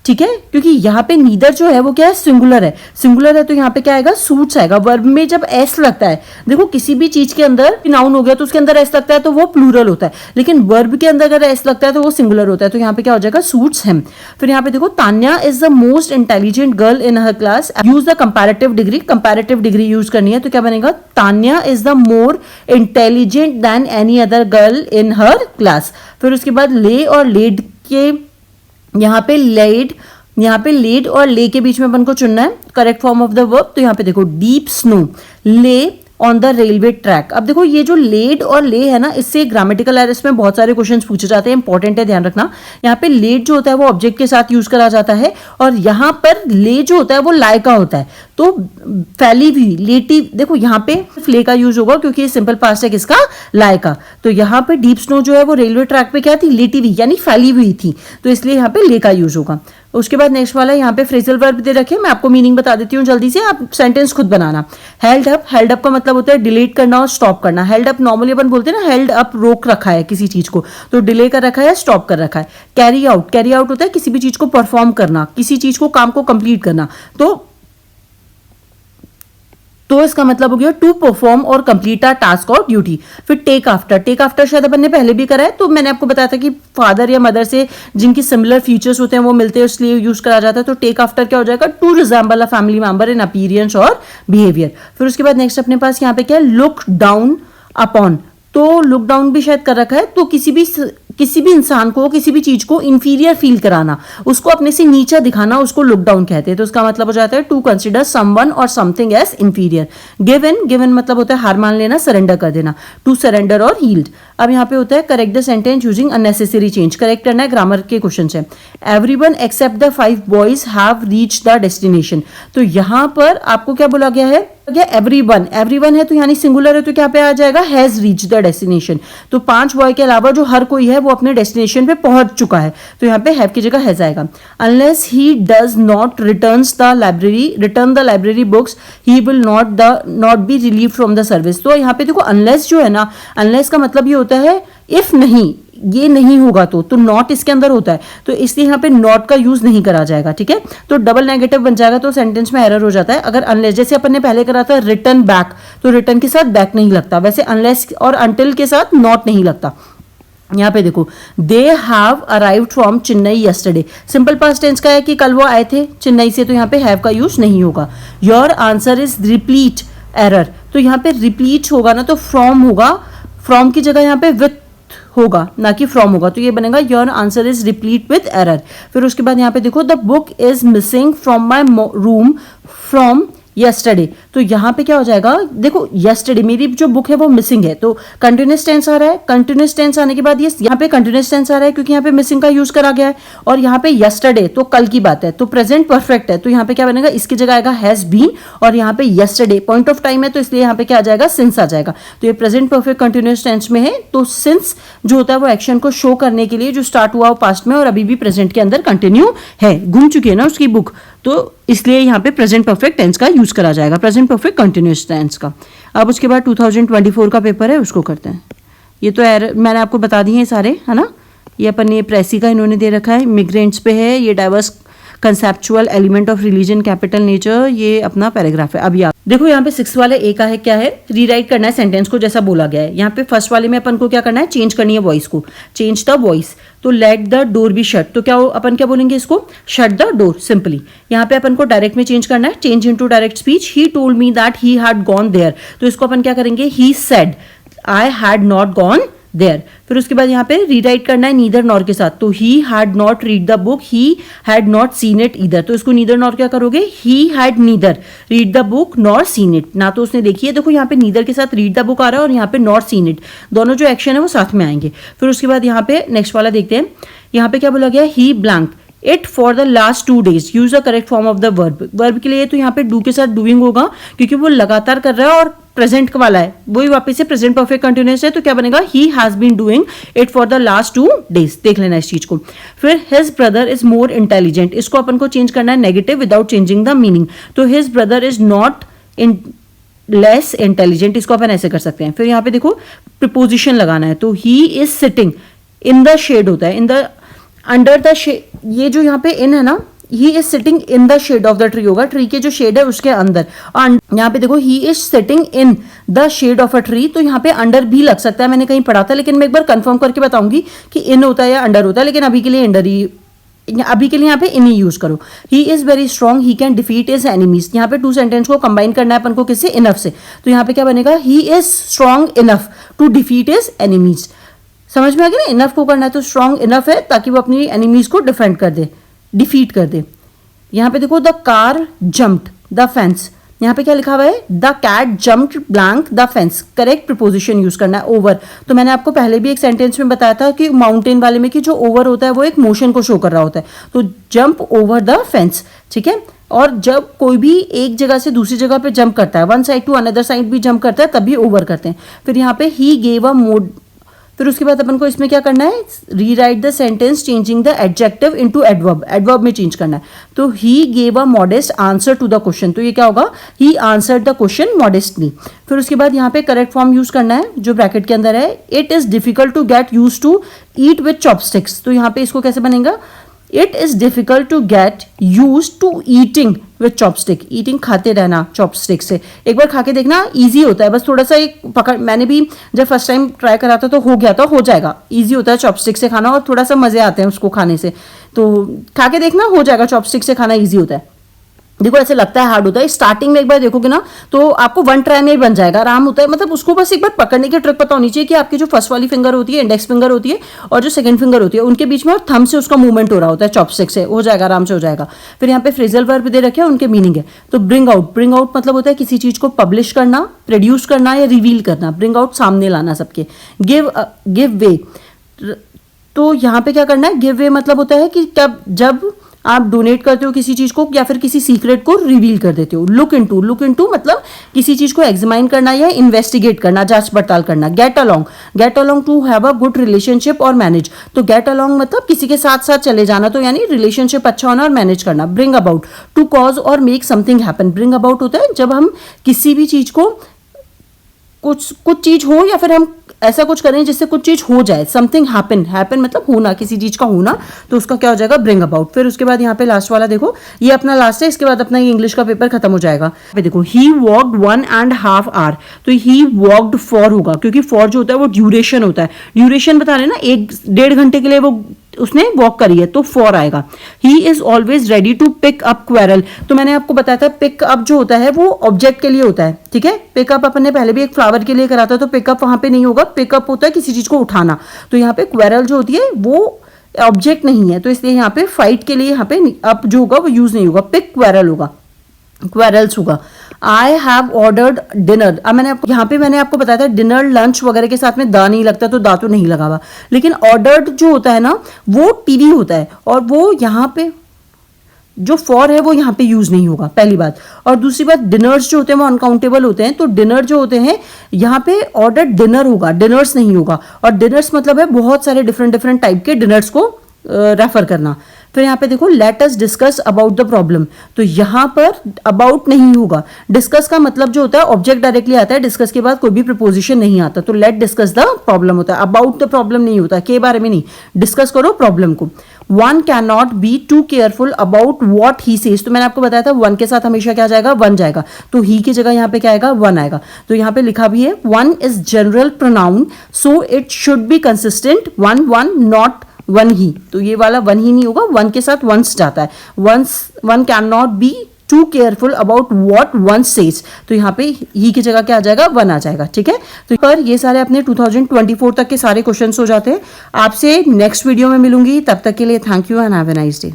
ठीक है, क्योंकि यहाँ पे नीदर जो है वो क्या है, सिंगुलर है। सिंगुलर है तो यहाँ पे क्या आएगा, सूट्स आएगा। वर्ब में जब एस लगता है, देखो किसी भी चीज के अंदर नाउन हो गया तो उसके अंदर एस लगता है तो वो प्लूरल होता है, लेकिन वर्ब के अंदर अगर एस लगता है तो वो सिंगुलर होता है। तो यहाँ पे क्या हो जाएगा, सूट्स हिम। फिर यहाँ पे देखो Tanya is the most intelligent girl in her class. Use the comparative degree. Comparative degree use करनी है तो क्या बनेगा, Tanya is the more intelligent then any other girl in her class. फिर उसके बाद ले और लेड के यहाँ पे लेड और ले के बीच में अपन को चुनना है correct form of the verb. तो यहाँ पे देखो डीप स्नो ले ऑन द रेलवे ट्रैक। अब देखो ये जो लेड और ले है ना, इससे ग्रामेटिकल एरर्स में बहुत सारे क्वेश्चंस पूछे जाते हैं, इंपॉर्टेंट है, ध्यान रखना। यहाँ पे लेड जो होता है वो ऑब्जेक्ट के साथ यूज करा जाता है, और यहाँ पर ले जो होता है वो लाय का होता है। तो फैली हुई, लेटी, देखो यहाँ पे ले का यूज होगा क्योंकि सिंपल पास्ट है किसका, लाय का। तो यहाँ पे डीप स्नो जो है वो रेलवे ट्रैक पे क्या थी, लेटी हुई यानी फैली हुई थी, तो इसलिए यहाँ पे ले का यूज होगा। उसके बाद नेक्स्ट वाला यहाँ पे फ्रेजल वर्ब दे रखे, मैं आपको मीनिंग बता देती हूँ जल्दी से, आप सेंटेंस खुद बनाना। हेल्ड अप का मतलब होता है डिलीट करना और स्टॉप करना। हेल्ड अप नॉर्मली अपन बोलते हैं ना, हेल्ड अप रोक रखा है किसी चीज को, तो डिले कर रखा है, स्टॉप कर रखा है। कैरी आउट होता है किसी भी चीज को परफॉर्म करना, किसी चीज को, काम को कंप्लीट करना। तो इसका मतलब हो गया टू परफॉर्म और कंप्लीट अ टास्क और ड्यूटी। फिर टेक आफ्टर शायद अपन ने पहले भी करा है, तो मैंने आपको बताया था कि फादर या मदर से जिनकी सिमिलर फीचर्स होते हैं वो मिलते हैं, इसलिए यूज करा जाता है। तो टेक आफ्टर क्या हो जाएगा, to resemble a family member in appearance और बिहेवियर। फिर उसके बाद नेक्स्ट अपने पास यहाँ पे क्या है, लुक डाउन अपॉन। तो लुक डाउन भी शायद कर रखा है, तो किसी भी इंसान को, किसी भी चीज को इंफीरियर फील कराना, उसको अपने से नीचा दिखाना, उसको लुक डाउन कहते हैं। तो उसका मतलब हो जाता है टू कंसिडर समवन और समथिंग एज इंफीरियर। गिवन मतलब होता है हार मान लेना, सरेंडर कर देना, टू सरेंडर और हील्ड। अब यहाँ पे होता है correct the sentence using unnecessary change. Correct करना है, ग्रामर के क्वेश्चन है। Everyone except the 5 boys have reached the destination. तो यहाँ पर आपको क्या बोला गया है, एवरीवन है तो यानी सिंगुलर है, तो क्या पे आ जाएगा, हैज रीच्ड द डेस्टिनेशन। तो 5 बॉय के अलावा जो हर कोई है वो अपने डेस्टिनेशन पे पहुंच चुका है, तो यहाँ पे हैव की जगह हैज आएगा। Unless he does not return the library books he will not be relieve from the service. तो यहाँ पे देखो अनलेस जो है ना, अनलेस का मतलब ये होता है इफ नहीं, ये नहीं होगा तो नॉट इसके अंदर होता है, तो इसलिए यहाँ पे नॉट का यूज नहीं करा जाएगा, ठीक है। तो डबल नेगेटिव बन जाएगा, तो सेंटेंस में एरर हो जाता है। अगर अनलेस, जैसे अपन ने पहले करा था रिटर्न बैक, तो रिटर्न के साथ बैक नहीं लगता, वैसे अनलेस और अनटिल के साथ नॉट नहीं लगता। यहाँ पे देखो they have arrived from Chennai yesterday. Simple past tense का है कि कल वो आए थे चेन्नई से, तो यहाँ पे हैव का यूज नहीं होगा। Your answer is replete error. तो यहाँ पे रिप्लीट होगा ना, तो फ्रॉम होगा, फ्रॉम की जगह यहाँ पे विथ होगा, ना कि फ्रॉम होगा, तो ये बनेगा your answer is replete with error. फिर उसके बाद यहाँ पे देखो the book is missing from my room from yesterday, तो यहाँ पे क्या हो जाएगा, देखो yesterday मेरी जो बुक है वो मिसिंग है, तो कंटिन्यूस टेंस आ रहा है, कंटिन्यूस टेंस आने के बाद ये यहाँ पे कंटिन्यूस टेंस आ रहा है क्योंकि यहाँ पे मिसिंग का यूज करा गया है, और यहाँ पे yesterday तो कल की बात है, तो प्रेजेंट परफेक्ट है, तो यहाँ पे क्या बनेगा, इसकी जगह आएगा हैज बीन, और यहाँ पे yesterday पॉइंट ऑफ टाइम है तो इसलिए यहाँ पे क्या आ जाएगा, सिंस आ जाएगा। तो ये प्रेजेंट परफेक्ट कंटिन्यूस टेंस में है, तो सिंस जो होता है वो एक्शन को शो करने के लिए जो स्टार्ट हुआ पास्ट में और अभी भी प्रेजेंट के अंदर कंटिन्यू है, घूम चुकी है ना उसकी बुक, तो इसलिए यहाँ पे प्रेजेंट परफेक्ट टेंस का यूज करा जाएगा, प्रेजेंट परफेक्ट कंटिन्यूअस टेंस का। अब उसके बाद 2024 का पेपर है, उसको करते हैं। ये तो मैंने आपको बता दिए हैं सारे, है ना। ये अपन ये प्रेसी का इन्होंने दे रखा है, इमिग्रेंट्स पे है, ये diverse conceptual element of religion capital nature, ये अपना पैराग्राफ है। अभी आप देखो यहाँ पे 6 वाले ए का है, क्या है, रीराइट करना है सेंटेंस को जैसा बोला गया है। यहाँ पे फर्स्ट वाले में अपन को क्या करना है, चेंज करनी है वॉइस को, चेंज द वॉइस, तो let the door be shut, तो क्या अपन क्या बोलेंगे इसको, शट द डोर सिंपली। यहाँ पे अपन को डायरेक्ट में चेंज करना है, change into direct speech, he told me that he had gone there, तो इसको अपन क्या करेंगे, he said I had not gone there. फिर उसके बाद यहाँ पे रीराइट करना है नीदर नॉर के साथ, तो ही had not read the book, he had not seen it either, तो इसको नीदर नॉर क्या करोगे, he had neither read the book nor seen it, ना तो उसने देखी है, देखो यहाँ पे नीदर के साथ रीड द बुक आ रहा है और यहाँ पे नॉर सीन इट, दोनों जो एक्शन है वो साथ में आएंगे। फिर उसके बाद यहाँ पे नेक्स्ट वाला देखते हैं, यहाँ पे क्या बोला गया, he blank it for the last 2 days, use the correct form of the verb, verb के लिए तो यहाँ पे डू के साथ डूइंग होगा क्योंकि वो लगातार कर रहा है और प्रेजेंट वाला है, वही वापस से प्रेजेंट परफेक्ट कंटिन्यूअस है, तो क्या बनेगा, he has been doing it for the last 2 days, देख लेना इस चीज को। फिर his brother is more intelligent, इसको अपन को चेंज करना है negative without changing the meaning, तो his brother is not in less intelligent, इसको अपन ऐसे कर सकते हैं। फिर यहाँ पे देखो प्रीपोजिशन लगाना है, तो he is sitting in the shade होता है, in the under the shade, ये जो यहाँ पे इन है ना, he is sitting in the shade of the tree होगा, ट्री के जो शेड है उसके अंदर, और यहाँ पे देखो he is sitting in the shade of a tree, तो यहाँ पे अंडर भी लग सकता है, मैंने कहीं पढ़ा था, लेकिन मैं एक बार कंफर्म करके बताऊंगी कि इन होता है या अंडर होता है, लेकिन अभी के लिए अंडर ही, अभी के लिए यहाँ पे इन ही यूज करो। He is very strong, he can defeat his enemies, यहाँ पे 2 सेंटेंस को कंबाइन करना है अपन को किससे, इनफ से, तो यहाँ पे क्या बनेगा, he is strong enough to defeat his enemies, समझ में आ गया ना, इनफ को करना है तो स्ट्रॉन्ग इनफ है ताकि वो अपनी एनिमीज को डिफेंड कर दे, डिफीट कर दे। यहाँ पे देखो the car jumped the fence, यहाँ पे क्या लिखा हुआ है, the cat jumped blank the fence, correct preposition use करना है, ओवर, तो मैंने आपको पहले भी एक सेंटेंस में बताया था कि माउंटेन वाले में कि जो ओवर होता है वो एक मोशन को शो कर रहा होता है, तो जंप ओवर द फेंस, ठीक है। और जब कोई भी एक जगह से दूसरी जगह पे जंप करता है, one side to another side भी जंप करता है, तभी ओवर करते हैं। फिर यहाँ पे ही गेव अ मोड, फिर उसके बाद अपन को इसमें क्या करना है, rewrite the sentence changing the adjective into adverb, adverb में चेंज करना है, तो he gave a modest answer to the question, तो ये क्या होगा, he answered the question modestly. फिर उसके बाद यहाँ पे करेक्ट फॉर्म यूज करना है जो ब्रैकेट के अंदर है, it is difficult to get use to eat with chopsticks, तो यहाँ पे इसको कैसे बनेगा, it is difficult to get use to eating with chopstick, eating खाते रहना चॉपस्टिक से, एक बार खा के देखना, इजी होता है, बस थोड़ा सा एक पकड़, मैंने भी जब फर्स्ट टाइम ट्राई करा था तो हो गया था, हो जाएगा, इजी होता है चॉपस्टिक से खाना और थोड़ा सा मजे आते हैं उसको खाने से, तो खा के देखना, हो जाएगा, चॉपस्टिक से खाना इजी होता है। देखो ऐसे लगता है हार्ड होता है, स्टार्टिंग में एक बार देखोगे ना तो आपको 1 ट्राई में ही बन जाएगा, आराम होता है, मतलब उसको बस एक बार पकड़ने की ट्रिक पता होनी चाहिए कि आपकी जो फर्स्ट वाली फिंगर होती है, इंडेक्स फिंगर होती है, और जो सेकंड फिंगर होती है उनके बीच में और थंब से उसका मूवमेंट हो रहा होता है, चॉपस्टिक से, हो जाएगा, आराम से हो जाएगा। फिर यहाँ पे फ्रेजल वर्ब दे रखे हैं, उनके मीनिंग है, तो ब्रिंग आउट, ब्रिंग आउट मतलब होता है किसी चीज को पब्लिश करना, प्रोड्यूस करना या रिवील करना, ब्रिंग आउट सामने लाना सबके। गिव वे, तो यहाँ पे क्या करना है, गिव वे मतलब होता है कि जब आप डोनेट करते हो किसी चीज को या फिर किसी सीक्रेट को रिवील कर देते हो। लुक इनटू मतलब किसी चीज को एग्जामाइन करना या इन्वेस्टिगेट करना, जांच पड़ताल करना। Get along to have a good relationship और मैनेज, तो गेट अलोंग मतलब किसी के साथ साथ चले जाना, तो यानी रिलेशनशिप अच्छा होना और मैनेज करना। ब्रिंग अबाउट, टू कॉज और make something happen, bring about होता है जब हम किसी भी चीज को कुछ चीज हो या फिर हम ऐसा कुछ करें जिससे कुछ चीज हो जाए, समथिंग हैपन मतलब होना, किसी चीज का होना, तो उसका क्या हो जाएगा, ब्रिंग अबाउट। फिर उसके बाद यहाँ पे लास्ट वाला देखो, ये अपना लास्ट है, इसके बाद अपना ये इंग्लिश का पेपर खत्म हो जाएगा। देखो ही वॉकड 1.5 hour, तो ही वॉकड फॉर होगा क्योंकि फॉर जो होता है वो ड्यूरेशन होता है, ड्यूरेशन बता रहे ना, 1-1.5 घंटे के लिए वो उसने वॉक करी है, तो फॉर आएगा। He is always ready to pick up quarrel, तो मैंने आपको बताया था पिक अप जो होता है वो ऑब्जेक्ट के लिए होता है, ठीक है। पिकअप अपन ने पहले भी एक फ्लावर के लिए करा था, तो पिकअप वहां पे नहीं होगा, पिकअप होता है किसी चीज को उठाना, तो यहाँ पे क्वेरल जो होती है वो ऑब्जेक्ट नहीं है, तो इसलिए यहाँ पे फाइट के लिए यहाँ पे अप जो होगा वो यूज नहीं होगा, पिक क्वेरल होगा, क्वेरल्स होगा। I have ordered dinner. अब मैंने आपको बताया था डिनर लंच वगैरह के साथ में दा नहीं लगता, तो दा तो नहीं लगा हुआ, लेकिन ऑर्डर्ड जो होता है ना वो टीवी होता है, और वो यहाँ पे जो फॉर है वो यहाँ पे यूज नहीं होगा, पहली बात। और दूसरी बात, डिनर्स जो होते हैं वो अनकाउंटेबल होते हैं, तो डिनर जो होते हैं यहाँ पे ऑर्डर डिनर होगा, डिनर्स नहीं होगा। और डिनर्स मतलब है बहुत सारे डिफरेंट टाइप के डिनर्स को रेफर करना। फिर यहाँ पे देखो let us discuss about the problem, तो यहाँ पर अबाउट नहीं होगा। डिस्कस का मतलब जो होता है ऑब्जेक्ट डायरेक्टली आता है, डिस्कस के बाद कोई भी प्रिपोजिशन नहीं आता, तो लेट डिस्कस द प्रॉब्लम होता है, अबाउट द प्रॉब्लम नहीं होता, के बारे में नहीं, डिस्कस करो प्रॉब्लम को। One can not be too careful about what he says, तो मैंने आपको बताया था वन के साथ हमेशा क्या जाएगा, वन जाएगा, तो ही की जगह यहाँ पे क्या आएगा, वन आएगा। तो यहाँ पे लिखा भी है one is general pronoun so it should be consistent, one one not one he, तो ये वाला वन ही नहीं होगा, वन के साथ वंस जाता है, one can not be too careful about what one says, तो यहाँ पे ही की जगह क्या आ जाएगा, वन आ जाएगा। ठीक है, तो पर ये सारे अपने 2024 तक के सारे क्वेश्चंस हो जाते हैं। आपसे नेक्स्ट वीडियो में मिलूंगी, तब तक के लिए thank you and have a nice day.